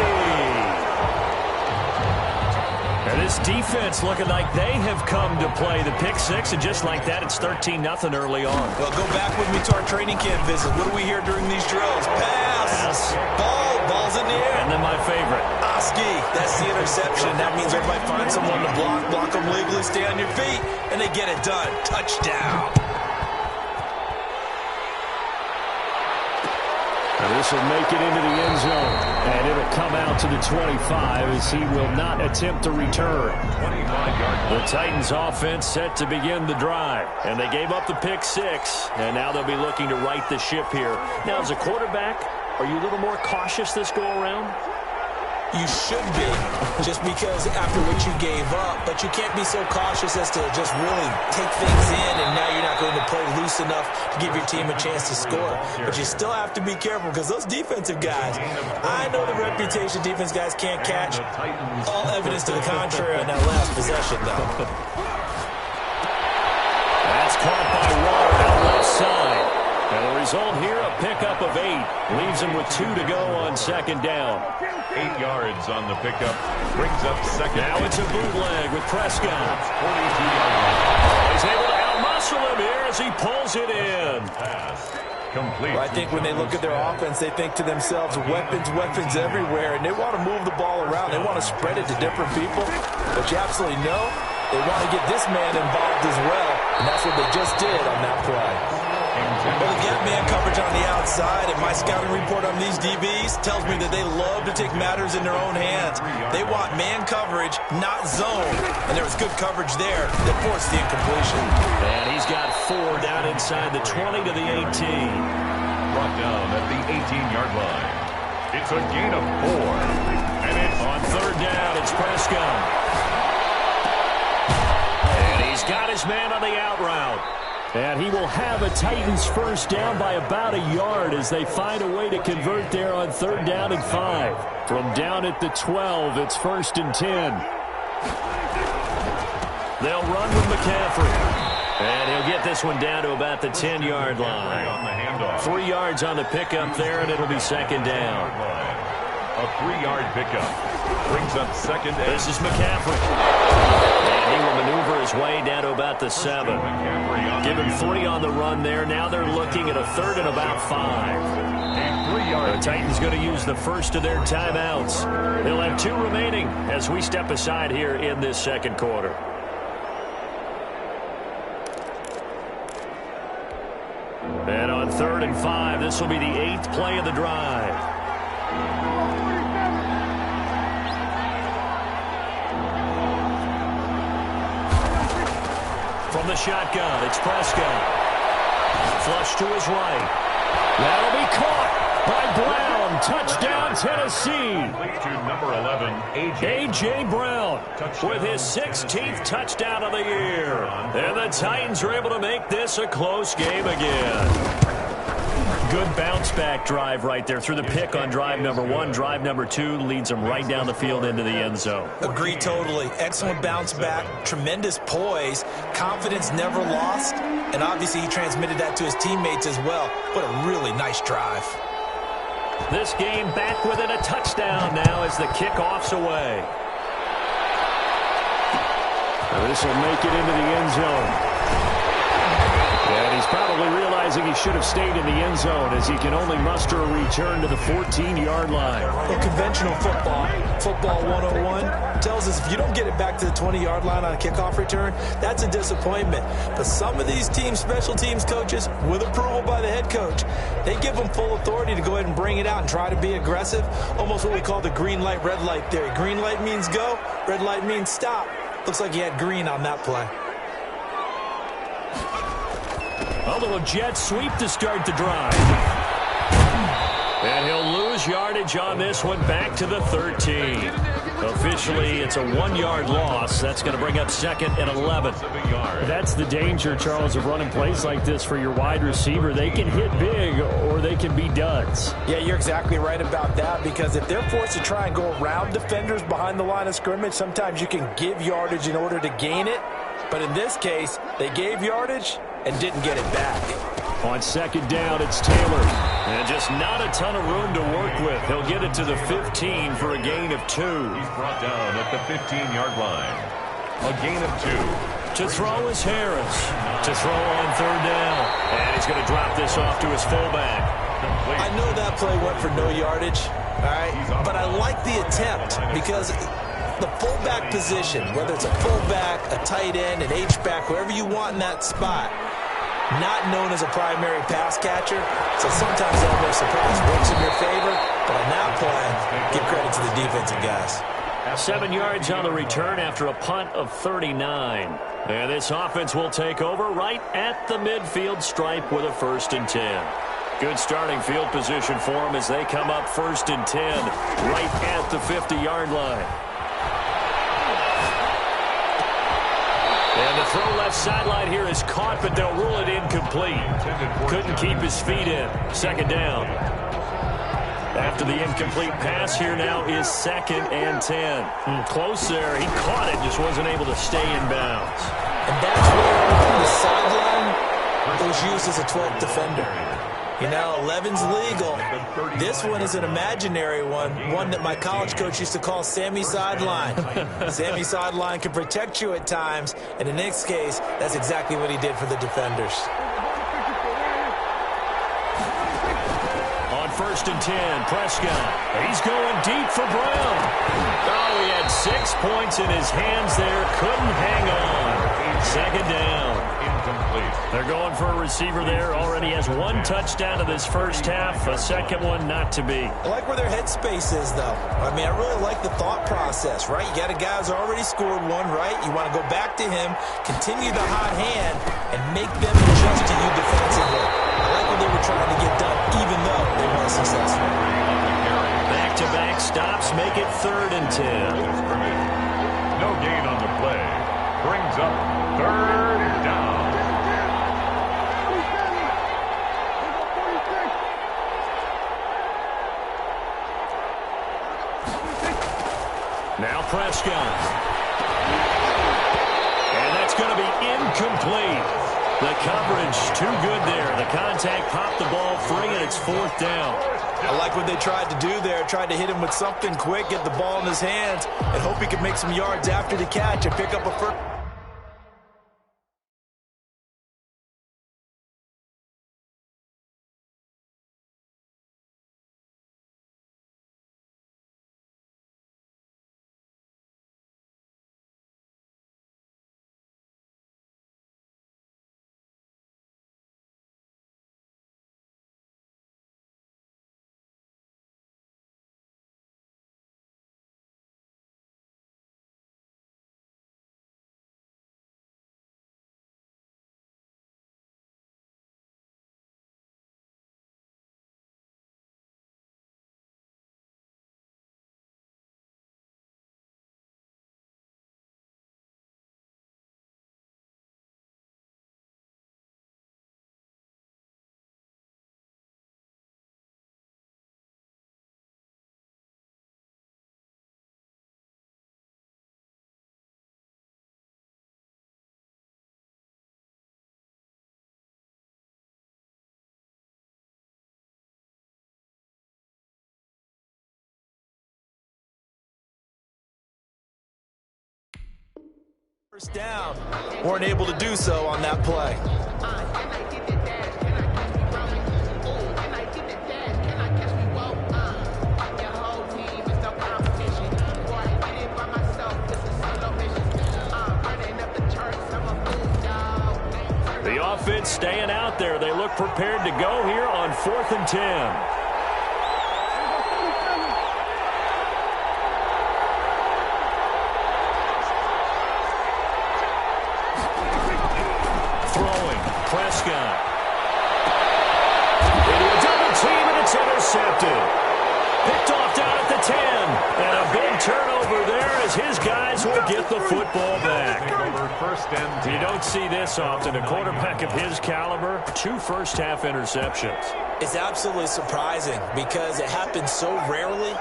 And this defense looking like they have come to play the pick 6, and just like that, it's 13-0 early on. Well, go back with me to our training camp visit. What do we hear during these drills? Pass. Ball's in the air. And then my favorite. Oski, that's the interception. That means everybody finds someone to block them legally, stay on your feet, and they get it done. Touchdown. And this will make it into the end zone. And it'll come out to the 25 as he will not attempt to return. The Titans offense set to begin the drive. And they gave up the pick 6. And now they'll be looking to right the ship here. Now, as a quarterback, are you a little more cautious this go around? You should be, just because after what you gave up, but you can't be so cautious as to just really take things in, and now you're not going to play loose enough to give your team a chance to score. But you still have to be careful, because those defensive guys, I know the reputation defense guys can't catch. All evidence to the contrary on that last possession, though. That's caught by Waller out left side. And the result here, a pickup of 8. Leaves him with 2 to go on second down. 8 yards on the pickup. Brings up second. Now it's a bootleg with Prescott. 42-yard line. He's able to outmuscle him here as he pulls it in. Pass. Complete. Well, I think when they look at their offense, they think to themselves, weapons, weapons everywhere, and they want to move the ball around. They want to spread it to different people. But you absolutely know they want to get this man involved as well, and that's what they just did on that play. Well, they get man coverage on the outside, and my scouting report on these DBs tells me that they love to take matters in their own hands. They want man coverage, not zone, and there was good coverage there that forced the incompletion. And he's got 4 down inside the 20 to the 18. Brought down at the 18-yard line. It's a gain of 4. And it's on third down, it's Prescott. And he's got his man on the out route. And he will have a Titans first down by about a yard as they find a way to convert there on third down and 5. From down at the 12, it's 1st and 10. They'll run with McCaffrey. And he'll get this one down to about the 10-yard line. 3 yards on the pickup there, and it'll be second down. A 3-yard pickup. Brings up second. This is McCaffrey. And he will maneuver his way down to about the 7. Give him 3 on the run there. Now they're looking at a 3rd and about 5. The Titans going to use the first of their timeouts. They'll have 2 remaining as we step aside here in this second quarter. And on 3rd and 5, this will be the 8th play of the drive. From the shotgun, it's Prescott. Flush to his right. That'll be caught by Brown. Touchdown, Tennessee. To number 11, A.J. Brown with his 16th touchdown of the year. And the Titans are able to make this a close game again. Good bounce-back drive right there through the pick on drive number 1. Drive number 2 leads them right down the field into the end zone. Agree totally. Excellent bounce-back, tremendous poise, confidence never lost, and obviously he transmitted that to his teammates as well. What a really nice drive. This game back within a touchdown now as the kickoff's away. Now this will make it into the end zone. And he's probably realizing he should have stayed in the end zone as he can only muster a return to the 14-yard line. Well, conventional football 101, tells us if you don't get it back to the 20-yard line on a kickoff return, that's a disappointment. But some of these teams, special teams coaches, with approval by the head coach, they give them full authority to go ahead and bring it out and try to be aggressive, almost what we call the green light, red light theory. Green light means go, red light means stop. Looks like he had green on that play. A little jet sweep to start the drive. And he'll lose yardage on this one back to the 13. Officially, it's a 1-yard loss. That's going to bring up 2nd and 11. That's the danger, Charles, of running plays like this for your wide receiver. They can hit big or they can be duds. Yeah, you're exactly right about that, because if they're forced to try and go around defenders behind the line of scrimmage, sometimes you can give yardage in order to gain it. But in this case, they gave yardage and didn't get it back. On second down, it's Taylor. And just not a ton of room to work with. He'll get it to the 15 for a gain of 2. He's brought down at the 15-yard line. A gain of 2. To throw is Harris. To throw on third down. And he's going to drop this off to his fullback. I know that play went for no yardage, all right? But I like the attempt because the fullback position, whether it's a fullback, a tight end, an H-back, wherever you want in that spot, not known as a primary pass catcher, so sometimes that no surprise works in your favor, but on that play, give credit to the defensive guys. 7 yards on the return after a punt of 39. And this offense will take over right at the midfield stripe with a 1st and 10. Good starting field position for them as they come up 1st and 10, right at the 50-yard line. And the throw left sideline here is caught, but they'll rule it incomplete. Couldn't keep his feet in. 2nd down. After the incomplete pass, here now is 2nd and 10. Close there. He caught it, just wasn't able to stay in bounds. And that's where the sideline was used as a 12th defender. You know, 11's legal. This one is an imaginary one that my college coach used to call Sammy Sideline. Sammy Sideline can protect you at times, and in this case, that's exactly what he did for the defenders. On 1st and 10, Prescott. He's going deep for Brown. Oh, he had 6 points in his hands there. Couldn't hang on. 2nd down. Incomplete. They're going for a receiver there. Already has 1 touchdown of this first half. A second one not to be. I like where their headspace is, though. I mean, I really like the thought process, right? You got a guy who's already scored one, right? You want to go back to him, continue the hot hand, and make them adjust to you defensively. I like what they were trying to get done, even though they weren't successful. Back-to-back stops make it 3rd and 10. No gain on the play. Brings up 3rd down. Now Prescott. And that's going to be incomplete. The coverage too good there. The contact popped the ball free, and it's 4th down. I like what they tried to do there. Tried to hit him with something quick, get the ball in his hands, and hope he could make some yards after the catch and pick up a first. First down, weren't able to do so on that play. The offense staying out there. They look prepared to go here on 4th and 10. Prescott. Into a double team, and it's intercepted. Picked off down at the 10. And a big turnover there as his guys will get the football back. You don't see this often. A quarterback of his caliber, 2 first-half interceptions. It's absolutely surprising because it happens so rarely.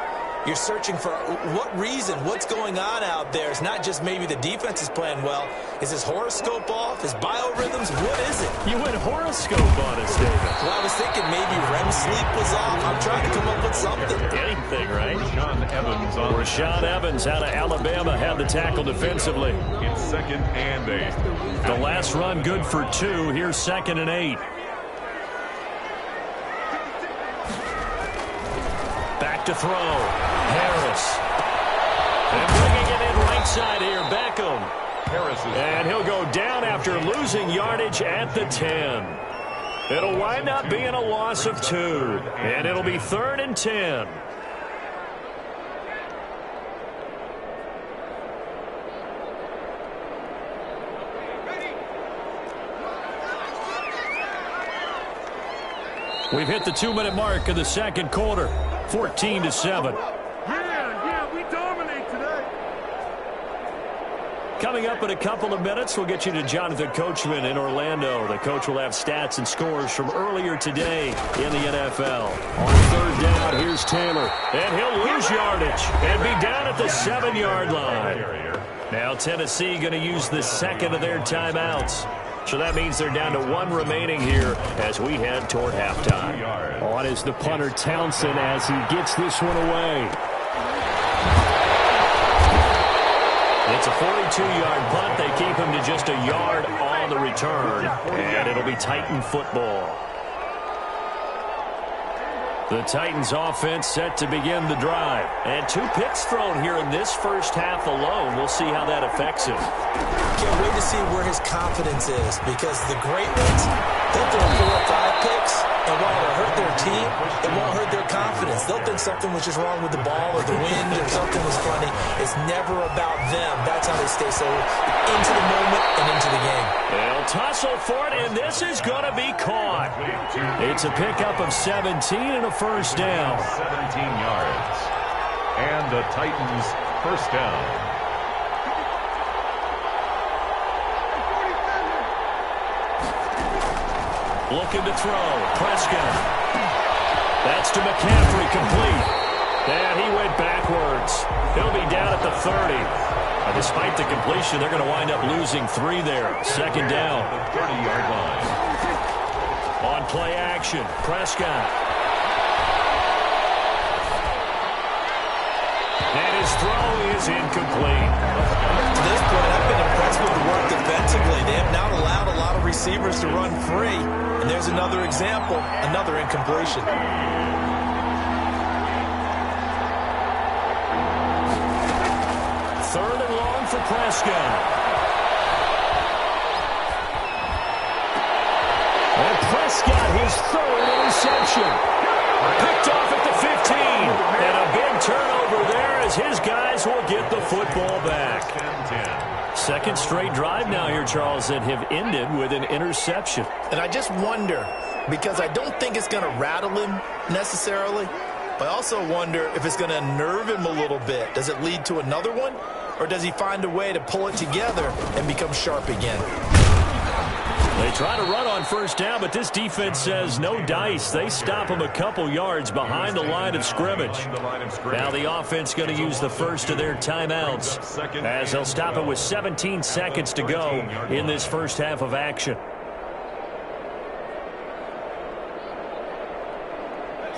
You're searching for what reason, what's going on out there. It's not just maybe the defense is playing well. Is his horoscope off? His biorhythms? What is it? You went horoscope on us, David. Well, I was thinking maybe REM sleep was off. I'm trying to come up with something. Anything, right? Rashaan Evans out of Alabama had the tackle defensively. It's 2nd and 8. The last run good for 2. Here's 2nd and 8. Back to throw. Harris. And bringing it in right side here, Beckham. And he'll go down after losing yardage at the 10. It'll wind up being a loss of 2. And it'll be 3rd and 10. We've hit the 2-minute mark of the second quarter, 14-7. Yeah, we dominate today. Coming up in a couple of minutes, we'll get you to Jonathan Coachman in Orlando. The coach will have stats and scores from earlier today in the NFL. On third down, here's Taylor. And he'll lose yardage and be down at the 7-yard line. Now Tennessee going to use the second of their timeouts. So that means they're down to 1 remaining here as we head toward halftime. On is the punter Townsend as he gets this one away. It's a 42-yard punt. They keep him to just a yard on the return, and it'll be Titan football. The Titans offense set to begin the drive. And 2 picks thrown here in this first half alone. We'll see how that affects him. Can't wait to see where his confidence is, because the great ones, they'll throw 4 or 5 picks, and while it'll hurt their team, it won't hurt their confidence. They'll think something was just wrong with the ball or the wind or something was funny. It's never about them. That's how they stay so into the moment and into the game. They'll tussle for it, and this is going to be caught. It's a pickup of 17 and a first down. 17 yards. And the Titans first down. Looking to throw. Prescott. That's to McCaffrey, complete. And he went backwards. He'll be down at the 30. Despite the completion, they're going to wind up losing 3 there. Second down. 30-yard line. On play action, Prescott. And his throw is incomplete. To this point, I've been impressed with the work defensively. They have not allowed a lot of receivers to run free. And there's another example, another incompletion. Third and long for Prescott. And Prescott, his third interception. Picked off at the 15. And a big turnover there as his guys will get the football back. 10-10. Second straight drive now here, Charles, that have ended with an interception. And I just wonder, because I don't think it's going to rattle him necessarily, but I also wonder if it's going to unnerve him a little bit. Does it lead to another one? Or does he find a way to pull it together and become sharp again? They try to run on first down, but this defense says no dice. They stop him a couple yards behind the line of scrimmage. Now the offense going to use the first of their timeouts as they'll stop it with 17 seconds to go in this first half of action.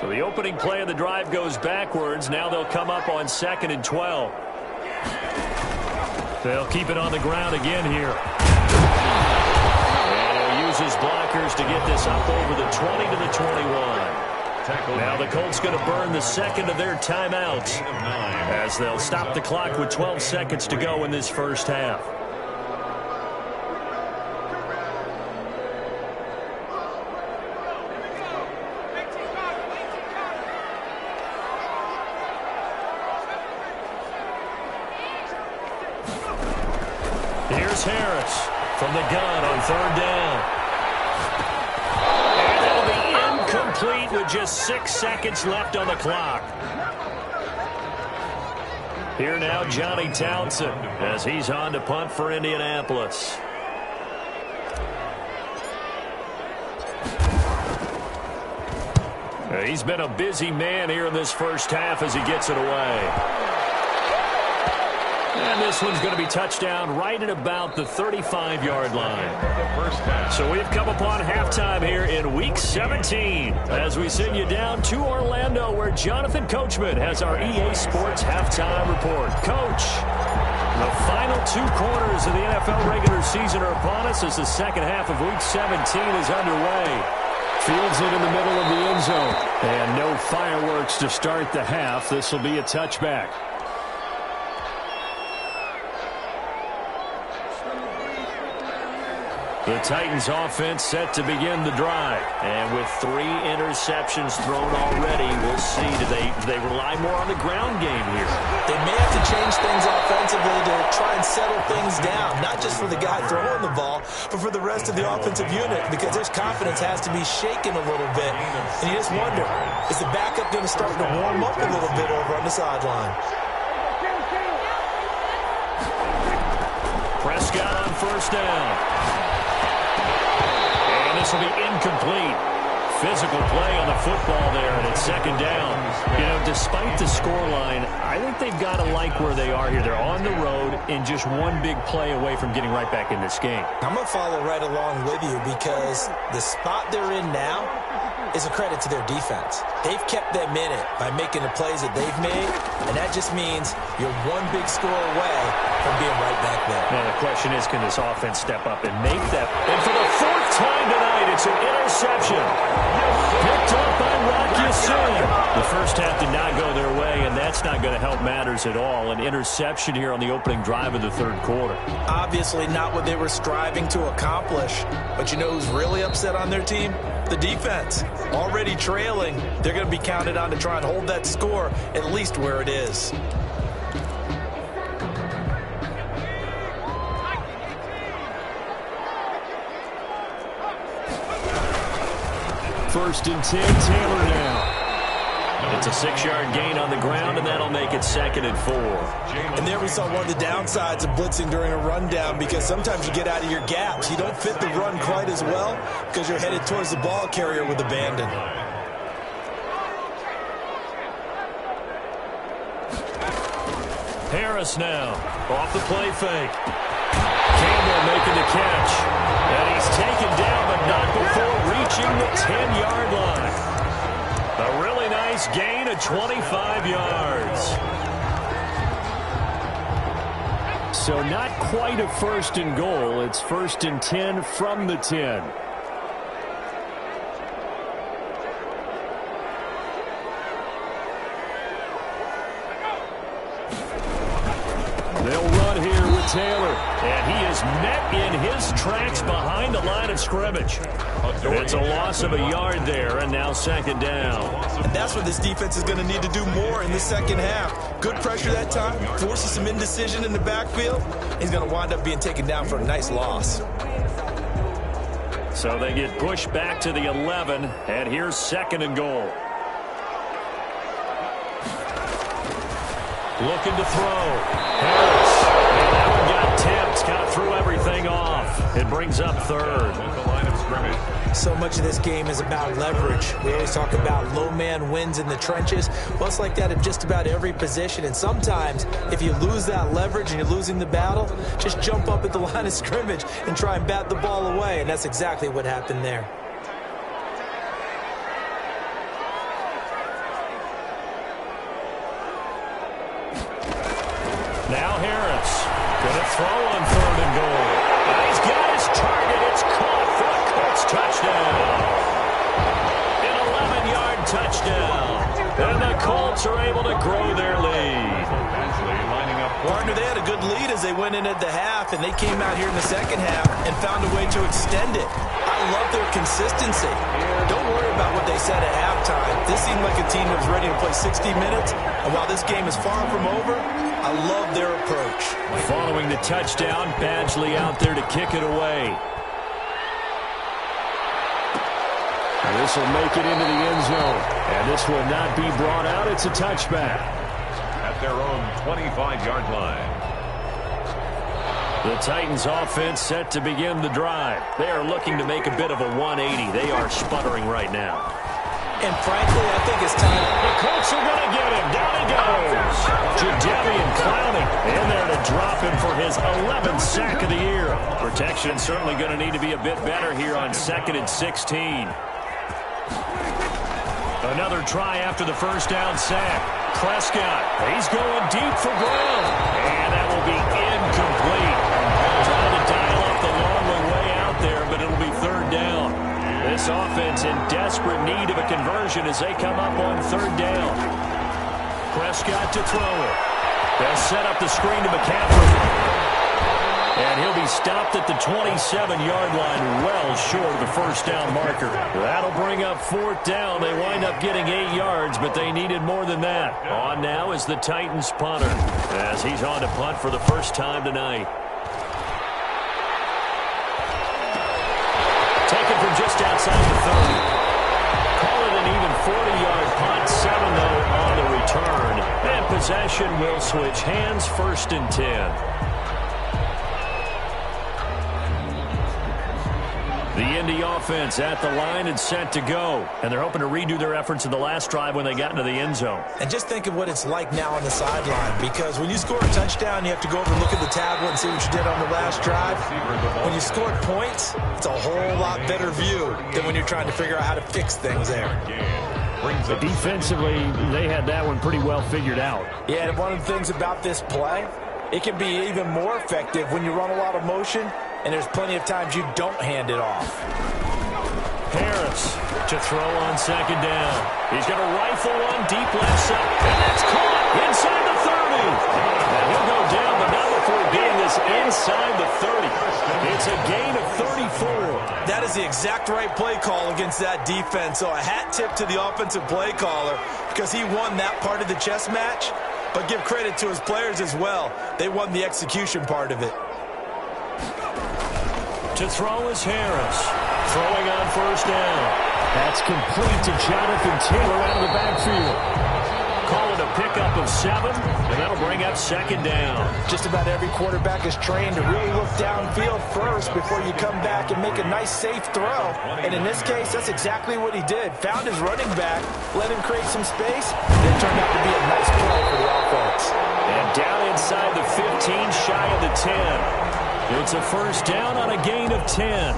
So the opening play of the drive goes backwards. Now they'll come up on 2nd and 12. They'll keep it on the ground again here. His blockers to get this up over the 20 to the 21. Now the Colts going to burn the second of their timeouts as they'll stop the clock with 12 seconds to go in this first half. Here's Harris from the gun on third down. Complete with just 6 seconds left on the clock. Here now, Johnny Townsend as he's on to punt for Indianapolis. He's been a busy man here in this first half as he gets it away. And this one's going to be touchdown right at about the 35-yard line. So we've come upon halftime here in Week 17 as we send you down to Orlando where Jonathan Coachman has our EA Sports halftime report. Coach, the final 2 quarters of the NFL regular season are upon us as the second half of Week 17 is underway. Fields it in the middle of the end zone. And no fireworks to start the half. This will be a touchback. The Titans offense set to begin the drive. And with 3 interceptions thrown already, we'll see. Do they rely more on the ground game here? They may have to change things offensively to try and settle things down, not just for the guy throwing the ball, but for the rest of the offensive unit, because his confidence has to be shaken a little bit. And you just wonder, is the backup going to start to warm up a little bit over on the sideline? Prescott on first down. And this will be incomplete. Physical play on the football there, and it's second down. You know, despite the scoreline, I think they've got to like where they are here. They're on the road and just one big play away from getting right back in this game. I'm going to follow right along with you because the spot they're in now is a credit to their defense. They've kept them in it by making the plays that they've made, and that just means you're one big score away from being right back there. Now, the question is, can this offense step up and make that? And for the 4th time tonight, it's an interception. Picked up by Rocky Sin. The first half did not go their way, and that's not going to help matters at all. An interception here on the opening drive of the 3rd quarter. Obviously not what they were striving to accomplish, but you know who's really upset on their team? The defense. Already trailing, they're going to be counted on to try and hold that score at least where it is. First and 10, Taylor now. It's a 6-yard gain on the ground, and that'll make it 2nd and 4. And there we saw one of the downsides of blitzing during a rundown, because sometimes you get out of your gaps. You don't fit the run quite as well because you're headed towards the ball carrier with abandon. Harris now, off the play fake. Campbell making the catch. And he's taken down, but not before reaching the 10-yard line. A really nice gain of 25 yards. So not quite a 1st and goal. It's 1st and 10 from the 10. They'll run here with Taylor, and he is met in his tracks behind the line of scrimmage. It's a loss of a yard there, and now 2nd down. And that's what this defense is going to need to do more in the 2nd half. Good pressure that time, forces some indecision in the backfield. He's going to wind up being taken down for a nice loss. So they get pushed back to the 11, and here's 2nd and goal. Looking to throw. Harris. And that one got tipped. Kind of threw everything off. It brings up 3rd. So much of this game is about leverage. We always talk about low man wins in the trenches. Well, it's like that in just about every position. And sometimes, if you lose that leverage and you're losing the battle, just jump up at the line of scrimmage and try and bat the ball away. And that's exactly what happened there. Now Harris going to throw on 3rd and goal. And he's got his target. It's caught for a Colts touchdown. An 11-yard touchdown. And the Colts are able to grow their lead. Partner, they had a good lead as they went in at the half, and they came out here in the 2nd half and found a way to extend it. I love their consistency. Don't worry about what they said at halftime. This seemed like a team that was ready to play 60 minutes, and while this game is far from over, I love their approach. Following the touchdown, Badgley out there to kick it away. And this will make it into the end zone. And this will not be brought out. It's a touchback. At their own 25-yard line. The Titans offense set to begin the drive. They are looking to make a bit of a 180. They are sputtering right now. And frankly, I think it's time. The Colts are going to get him. Down he goes. Jadeveon Clowney in there to drop him for his 11th sack of the year. Protection certainly going to need to be a bit better here on 2nd and 16. Another try after the first down sack. Prescott, he's going deep for Brown. And that will be incomplete. Trying to dial up the long way out there, but it'll be 3rd down. This offense in desperate need of a conversion as they come up on 3rd down. Prescott to throw it. They'll set up the screen to McCaffrey. And he'll be stopped at the 27-yard line, well short of the first down marker. That'll bring up 4th down. They wind up getting 8 yards, but they needed more than that. On now is the Titans punter, as he's on to punt for the first time tonight. Taken from just outside the 30. Call it an even 40-yard punt, 7 though on the return. And possession will switch hands, 1st and 10. The Indy offense at the line and set to go. And they're hoping to redo their efforts in the last drive when they got into the end zone. And just think of what it's like now on the sideline, because when you score a touchdown, you have to go over and look at the tablet and see what you did on the last drive. When you scored points, it's a whole lot better view than when you're trying to figure out how to fix things there. Defensively, they had that one pretty well figured out. Yeah, and one of the things about this play, it can be even more effective when you run a lot of motion, and there's plenty of times you don't hand it off. Harris to throw on 2nd down. He's going to rifle one deep left side, and that's caught inside the 30. And he'll go down, but not before getting this inside the 30. It's a gain of 34. That is the exact right play call against that defense. So a hat tip to the offensive play caller, because he won that part of the chess match. But give credit to his players as well. They won the execution part of it. To throw is Harris. Throwing on 1st down. That's complete to Jonathan Taylor out of the backfield. Call it a pickup of 7, and that'll bring up 2nd down. Just about every quarterback is trained to really look downfield first before you come back and make a nice, safe throw. And in this case, that's exactly what he did. Found his running back, let him create some space, then turned out to be a nice play for the offense. And down inside the 15, shy of the 10. It's a 1st down on a gain of 10.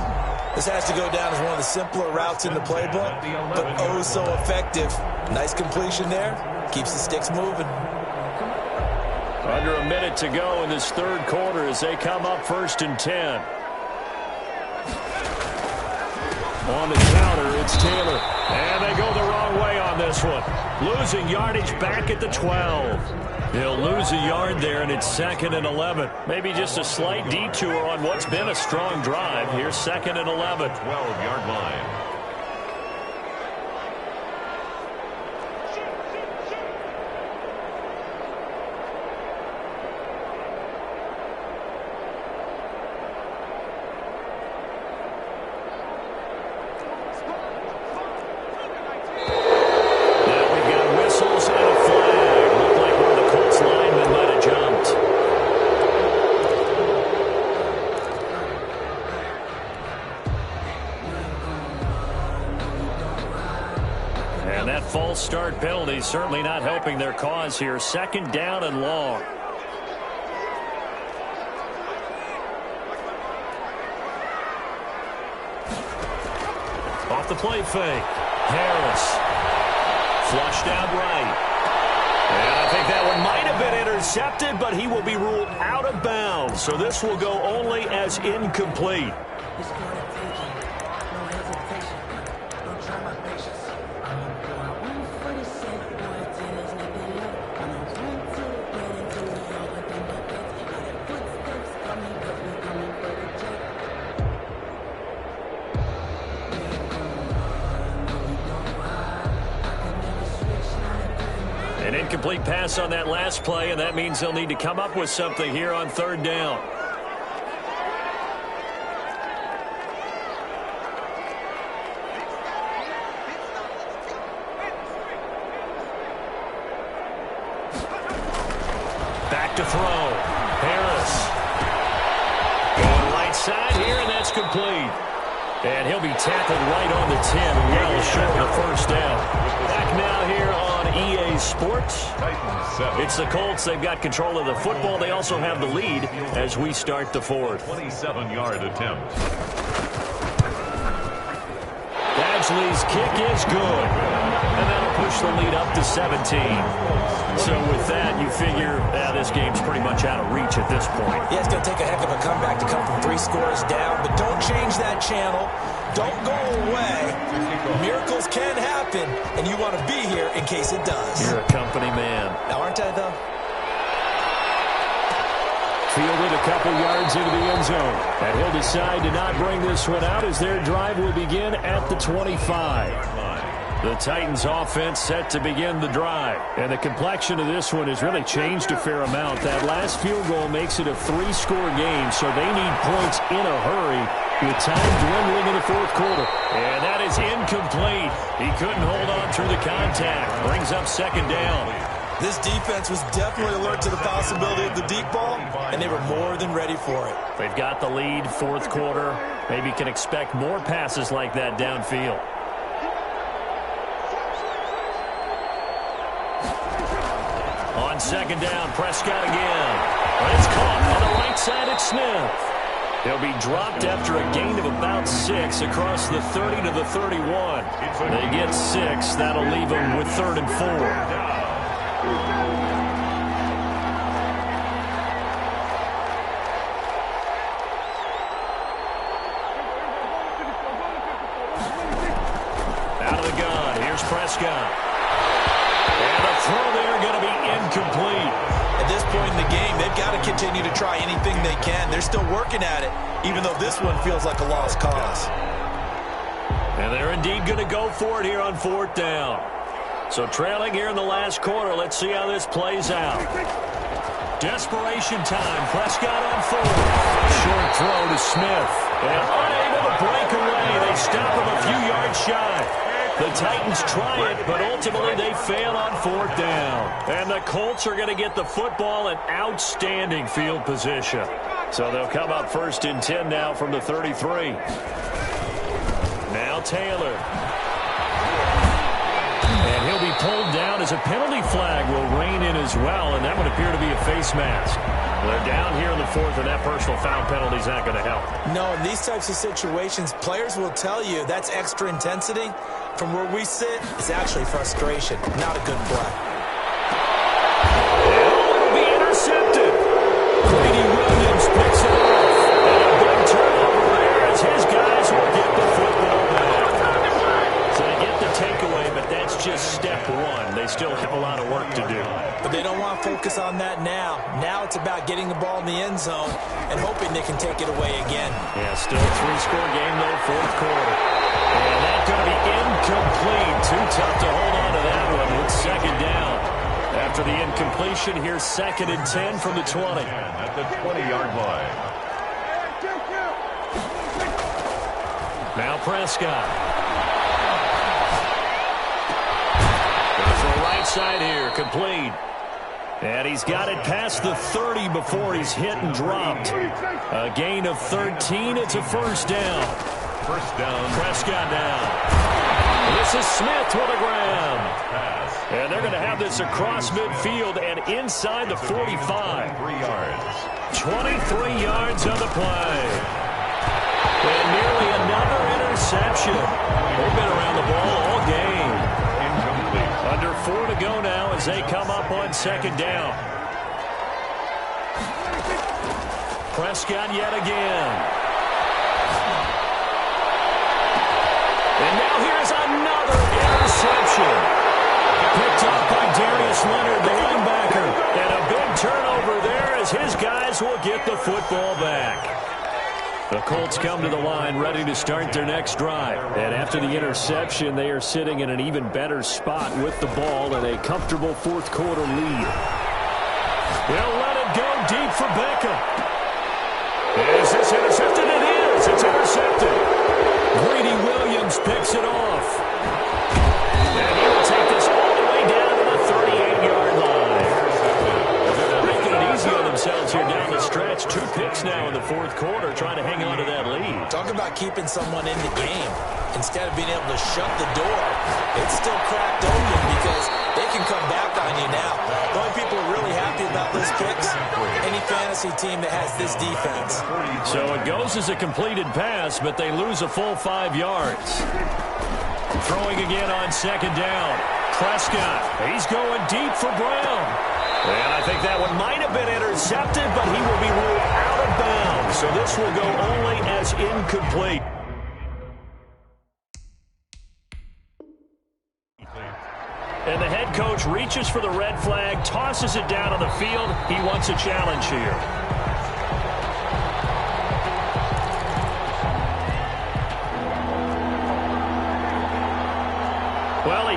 This has to go down as one of the simpler routes in the playbook, but oh so effective. Nice completion there. Keeps the sticks moving. Under a minute to go in this 3rd quarter as they come up 1st and 10. On the counter, it's Taylor. And they go the wrong way on this one. Losing yardage back at the 12. He'll lose a yard there, and it's 2nd and 11. Maybe just a slight detour on what's been a strong drive. Here's 2nd and 11. 12-yard line. Start penalty certainly not helping their cause here. 2nd down and long. Off the play fake. Harris. Flushed out right. And I think that one might have been intercepted, but he will be ruled out of bounds. So this will go only as incomplete. An incomplete pass on that last play, and that means they'll need to come up with something here on 3rd down. Back to throw. Harris. Going right side here, and that's complete. And he'll be tackled right on the 10, well short of the 1st down. Back now here on EA Sports. It's the Colts. They've got control of the football. They also have the lead as we start the 4th. 27-yard attempt. Badgley's kick is good. And that'll push the lead up to 17. So with that, you figure this game's pretty much out of reach at this point. Yeah, it's going to take a heck of a comeback to come from 3 scores down, but don't change that channel. Don't go away. Miracles can happen, and you want to be here in case it does. You're a company man. Now, aren't I, though? Fielded a couple yards heads into the end zone. And he'll decide to not bring this one out as their drive will begin at the 25. The Titans offense set to begin the drive. And the complexion of this one has really changed a fair amount. That last field goal makes it a 3-score game, so they need points in a hurry with time dwindling in the fourth quarter. And that is incomplete. He couldn't hold on through the contact. Brings up second down. This defense was definitely alert to the possibility of the deep ball, and they were more than ready for it. They've got the lead, fourth quarter. Maybe can expect more passes like that downfield. On second down, Prescott again. But it's caught on the right side at Smith. He'll be dropped after a gain of about 6 across the 30 to the 31. They get 6. That'll leave them with 3rd and 4. Out of the gun. Here's Prescott. And the throw there going to be incomplete. At this point in the game, they've got to continue to try anything they can. They're still working at it, even though this one feels like a lost cause. And they're indeed going to go for it here on 4th down. So trailing here in the last quarter. Let's see how this plays out. Desperation time. Prescott on 4th. Short throw to Smith. And unable to break away. They stop him a few yards shy. The Titans try it, but ultimately they fail on 4th down. And the Colts are going to get the football in outstanding field position. So they'll come up 1st and 10 now from the 33. Now Taylor. And he'll be pulled down as a penalty flag will rein in as well, and that would appear to be a face mask. They're down here in the 4th, and that personal foul penalty is not going to help. No, in these types of situations, players will tell you that's extra intensity. From where we sit, it's actually frustration, not a good play. It'll be intercepted. Brady Williams picks it off. And a big turnover there as his guys will get the football back. So they get the takeaway, but that's just step one. They still have a lot of work to do. But they don't want to focus on that now. Now it's about getting the ball in the end zone and hoping they can take it away again. Yeah, still a 3-score game, though, fourth quarter. And that's going to be incomplete. Too tough to hold on to that one with second down. After the incompletion, here's 2nd and 10 from the 20. At the 20-yard line. Now Prescott. Goes to the right side here, complete. And he's got it past the 30 before he's hit and dropped. A gain of 13. It's a 1st down. First down. Prescott down. This is Smith with a grab. And they're going to have this across midfield and inside the 45. 3 yards. 23 yards on the play. And nearly another interception. They've been around the ball all game. Incomplete. Under 4 to go now as they come up on second down. Prescott yet again. And now here's another interception. Picked up by Darius Leonard, the linebacker. And a big turnover there as his guys will get the football back. The Colts come to the line ready to start their next drive. And after the interception, they are sitting in an even better spot with the ball and a comfortable fourth quarter lead. They'll let it go deep for Beckham. Is this intercepted? It is. It's intercepted. Brady Williams picks it off. And he will take this all the way down to the 38-yard line. They're making it easy on themselves here down the stretch. 2 picks now in the fourth quarter, trying to hang on to that lead. Talk about keeping someone in the game. Instead of being able to shut the door, it's still cracked open because they can come back on you now. The only people who are really happy about those picks, any fantasy team that has this defense. So it goes as a completed pass, but they lose a full 5 yards. Throwing again on second down. Prescott, he's going deep for Brown. And I think that one might have been intercepted, but he will be ruled out of bounds. So this will go only as incomplete. And the head coach reaches for the red flag, tosses it down on the field. He wants a challenge here.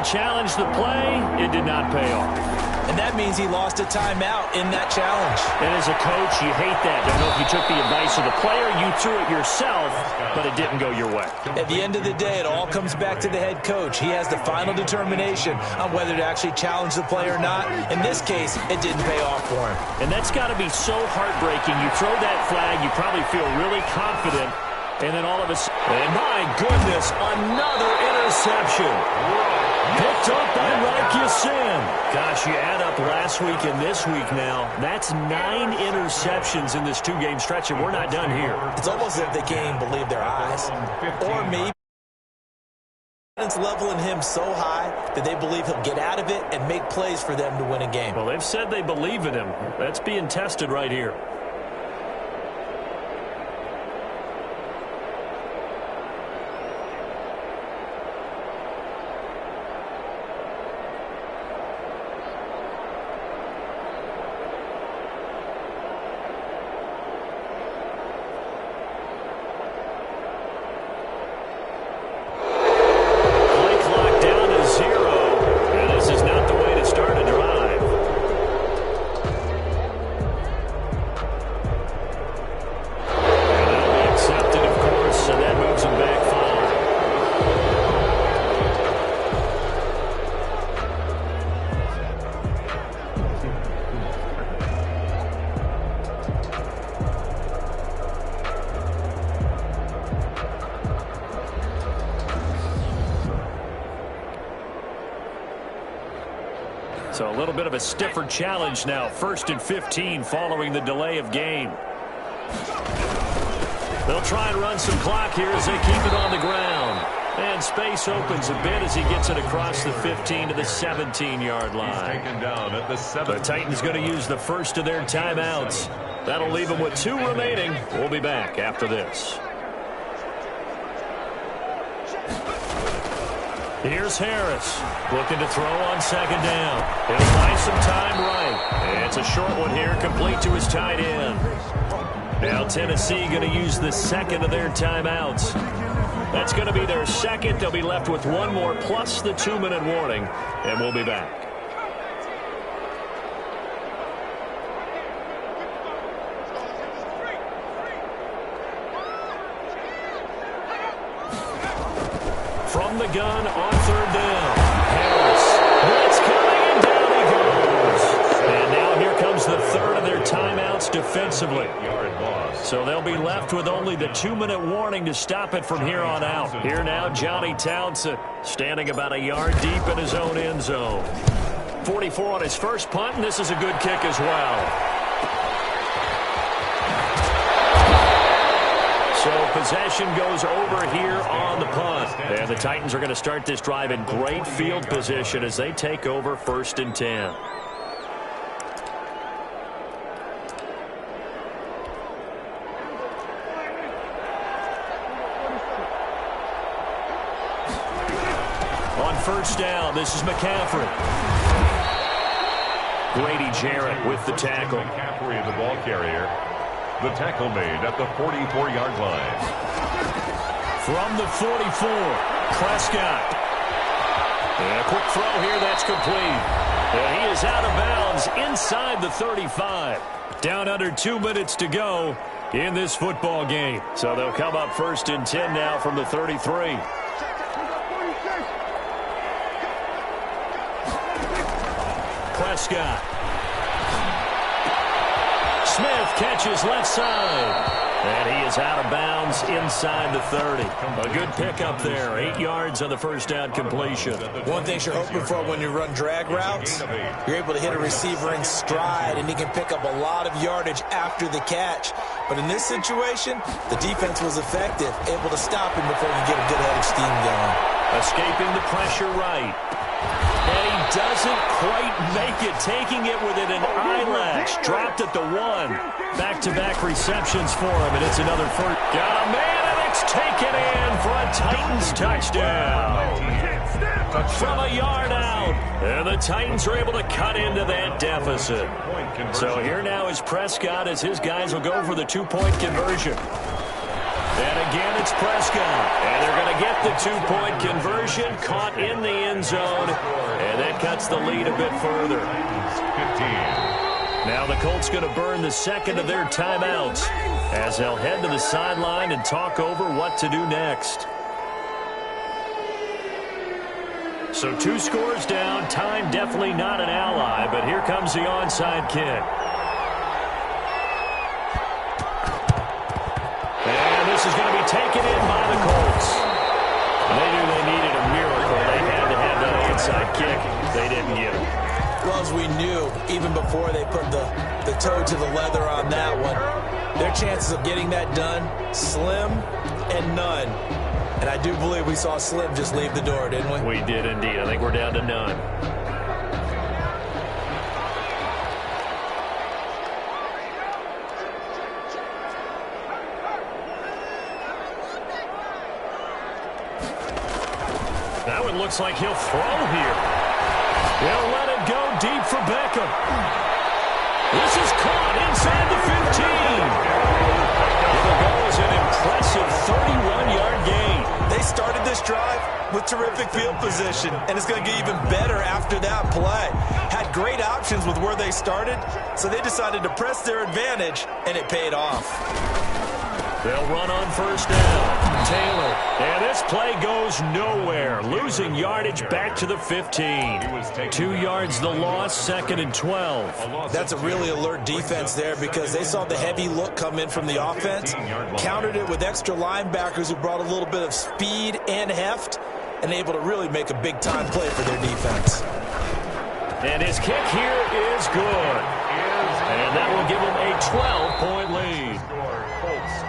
challenged the play. It did not pay off. And that means he lost a timeout in that challenge. And as a coach, you hate that. Don't know if you took the advice of the player, you threw it yourself, but it didn't go your way. At the end of the day, it all comes back to the head coach. He has the final determination on whether to actually challenge the play or not. In this case, it didn't pay off for him. And that's got to be so heartbreaking. You throw that flag, you probably feel really confident, and then all of a sudden, and my goodness, another interception. Picked up by Mike Yasin. Gosh, you add up last week and this week now, that's 9 interceptions in this 2-game stretch, and we're not done here. It's almost as if they can't even believe their eyes. Or maybe it's leveling him so high that they believe he'll get out of it and make plays for them to win a game. Well, they've said they believe in him. That's being tested right here. So a little bit of a stiffer challenge now. 1st and 15 following the delay of game. They'll try and run some clock here as they keep it on the ground. And space opens a bit as he gets it across the 15 to the 17-yard line. He's taken down at the 7. The Titans going to use the first of their timeouts. That'll leave them with 2 remaining. We'll be back after this. Here's Harris, looking to throw on 2nd down. He'll buy some time right. And it's a short one here, complete to his tight end. Now Tennessee going to use the 2nd of their timeouts. That's going to be their 2nd. They'll be left with 1 more plus the 2-minute warning, and we'll be back. From the gun on 3rd down. Harris. Blitz coming, and down he goes. And now here comes the 3rd of their timeouts defensively. So they'll be left with only the 2-minute warning to stop it from here on out. Here now, Johnny Townsend standing about a yard deep in his own end zone. 44 on his first punt, and this is a good kick as well. So possession goes over here on the punt. And the Titans are going to start this drive in great field position as they take over 1st and 10. On 1st down, this is McCaffrey. Grady Jarrett with the tackle. McCaffrey, the ball carrier. The tackle made at the 44-yard line. From the 44, Prescott. And a quick throw here, that's complete. And he is out of bounds inside the 35. Down under 2 minutes to go in this football game. So they'll come up 1st and 10 now from the 33. Prescott. Smith catches left side. And he is out of bounds inside the 30. A good pickup there. 8 yards on the first down completion. One thing you're hoping for when you run drag routes, you're able to hit a receiver in stride, and he can pick up a lot of yardage after the catch. But in this situation, the defense was effective, able to stop him before he could get a good head of steam going. Escaping the pressure right. And he doesn't quite make it, taking it within an eyelash. Dropped at the 1. Back-to-back receptions for him, and it's another first. Got a man, and it's taken in for a Titans touchdown. From a yard out, and the Titans are able to cut into that deficit. So here now is Prescott as his guys will go for the 2-point conversion. And again, it's Prescott. And they're going to get the two-point conversion, caught in the end zone, and that cuts the lead a bit further. 15. Now the Colts going to burn the second of their timeouts as they'll head to the sideline and talk over what to do next. So 2 scores down. Time definitely not an ally, but here comes the onside kick. And this is going to be taken in by the Colts. They knew they needed a miracle. They had to have that onside kick. They didn't get it. Well, as we knew, even before they put the toe to the leather on that one, their chances of getting that done, slim and none. And I do believe we saw Slim just leave the door, didn't we? We did indeed. I think we're down to none. That one looks like he'll throw here. He'll let it go deep for Beckham. This is caught inside the 15. It'll go as an impressive 31-yard gain. They started this drive with terrific field position, and it's going to get even better after that play. Had great options with where they started, so they decided to press their advantage, and it paid off. They'll run on first down. Taylor. And this play goes nowhere. Losing yardage back to the 15. 2 yards the loss, 2nd and 12. That's a really alert defense there because they saw the heavy look come in from the offense, countered it with extra linebackers who brought a little bit of speed and heft, and able to really make a big-time play for their defense. And his kick here is good. And that will give him a 12-point lead.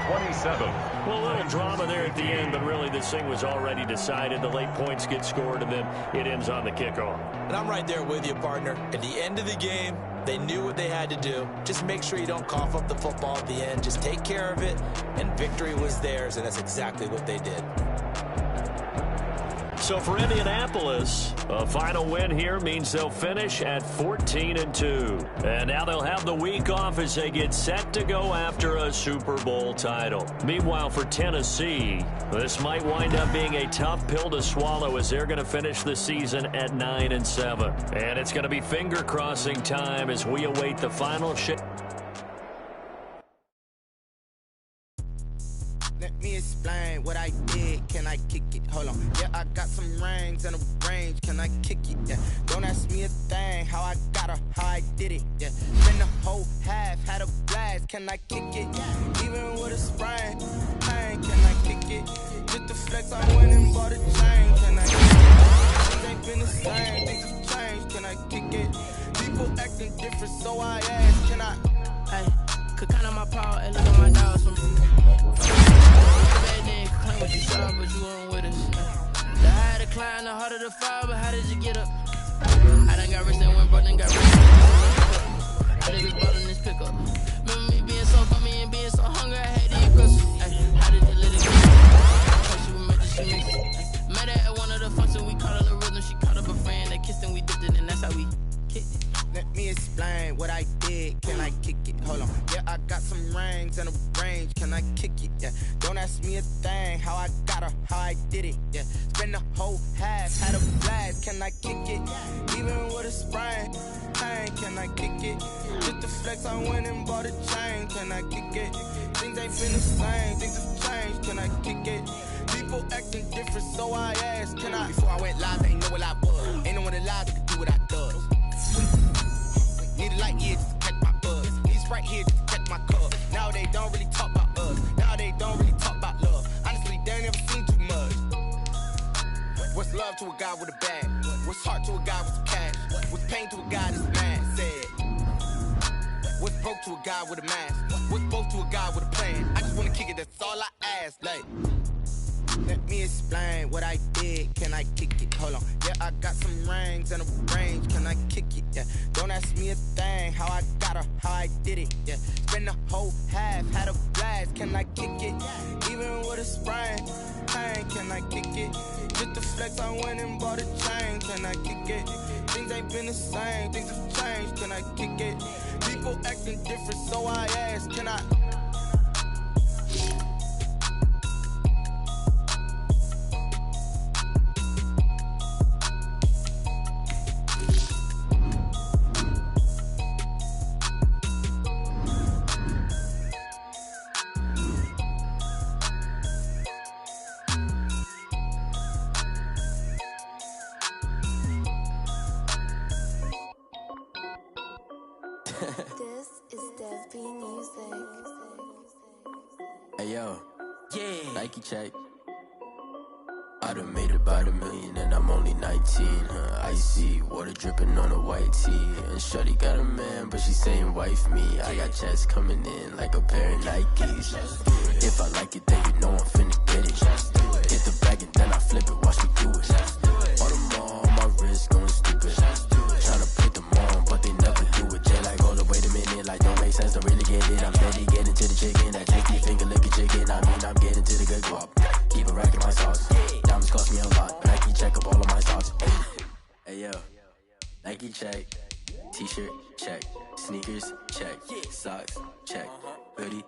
27. Well, a little drama there at the end, but really this thing was already decided. The late points get scored, and then it ends on the kickoff. And I'm right there with you, partner. At the end of the game, they knew what they had to do. Just make sure you don't cough up the football at the end. Just take care of it, and victory was theirs, and that's exactly what they did. So for Indianapolis, a final win here means they'll finish at 14-2. And now they'll have the week off as they get set to go after a Super Bowl title. Meanwhile, for Tennessee, this might wind up being a tough pill to swallow as they're going to finish the season at 9-7. And it's going to be finger-crossing time as we await the final shit. Let me explain what I did. Can I kick it? Hold on. Yeah, I got some rings and a range. Can I kick it? Yeah. Don't ask me a thing. How I got her, how I did it. Yeah. Spend the whole half, had a blast. Can I kick it? Even with a sprain. Hey, can I kick it? Just the flex, I went and bought a chain. Can I kick it? Things ain't been the same. Things have changed. Can I kick it? People acting different, so I asked. Can I? Hey, could count on my power and look at my dogs from. Claim what you saw, but you weren't with us. The higher the climb, the harder the fall, but how did you get up? I done got rich and went broke and got rich. I just bought in this pickup. Remember me being so bummy and being so hungry, I had to eat crust. How did you let it go? She was meant to she mixed it. Met her at one of the functions, we caught her the rhythm. She caught up a friend, they kissed and we dipped it, and that's how we kicked it. Let me explain what I did. Can I kick it? Hold on. Yeah, I got some rings and a range. Can I kick it? Yeah. Don't ask me a thing. How I got her, how I did it. Yeah. Spend the whole half, had a blast. Can I kick it? Even with a sprain. Hey, can I kick it? Just the flex, I went and bought a chain. Can I kick it? Things ain't been the same. Things have changed. Can I kick it? People acting different, so I asked. Can I? Before I went live, they ain't know what I was. Ain't no one alive that could do what I does. Need a light here just to catch my buzz. Need Sprite here just to catch my cup. Now they don't really talk about us. Now they don't really talk about love. Honestly, they ain't never seen too much. What's love to a guy with a bag? What's heart to a guy with some cash? What's pain to a guy that's mad? Said. What's broke to a guy with a mask? What's broke to a guy with a plan? I just wanna kick it, that's all I ask. Like, let me explain what I did. Can I kick it? Hold on. Yeah, I got some rings and a range. Can I kick it? Yeah. Don't ask me a thing. How I got her, how I did it. Yeah. Spend the whole half, had a blast. Can I kick it? Even with a sprain. Hey, can I kick it? Just the flex, I went and bought a chain. Can I kick it? Things ain't been the same. Things have changed. Can I kick it? People acting different, so I asked. Can I? This is Dev Music. Hey yo, yeah. Nike check. I done made about $1 million and I'm only 19. Icy water dripping on a white tee. And shorty got a man, but she saying wife me. I got checks coming in like a pair of Nikes. If I like it, then you know I'm finna get it. Hit the bag and then I flip it, watch me do it. On them all, my wrist going stupid. Tryna put them on, but they never do it. Jay like, hold up, wait a minute, like don't make sense, don't really get it. I'm steady getting to the chicken, that tricky finger licking chicken. I mean, I'm getting to the good guap. Keep a rack in my sauce. Diamonds cost me a lot. Nike check up all of my socks. Hey yo, Nike check. T-shirt check. Sneakers check. Socks check. Hoodie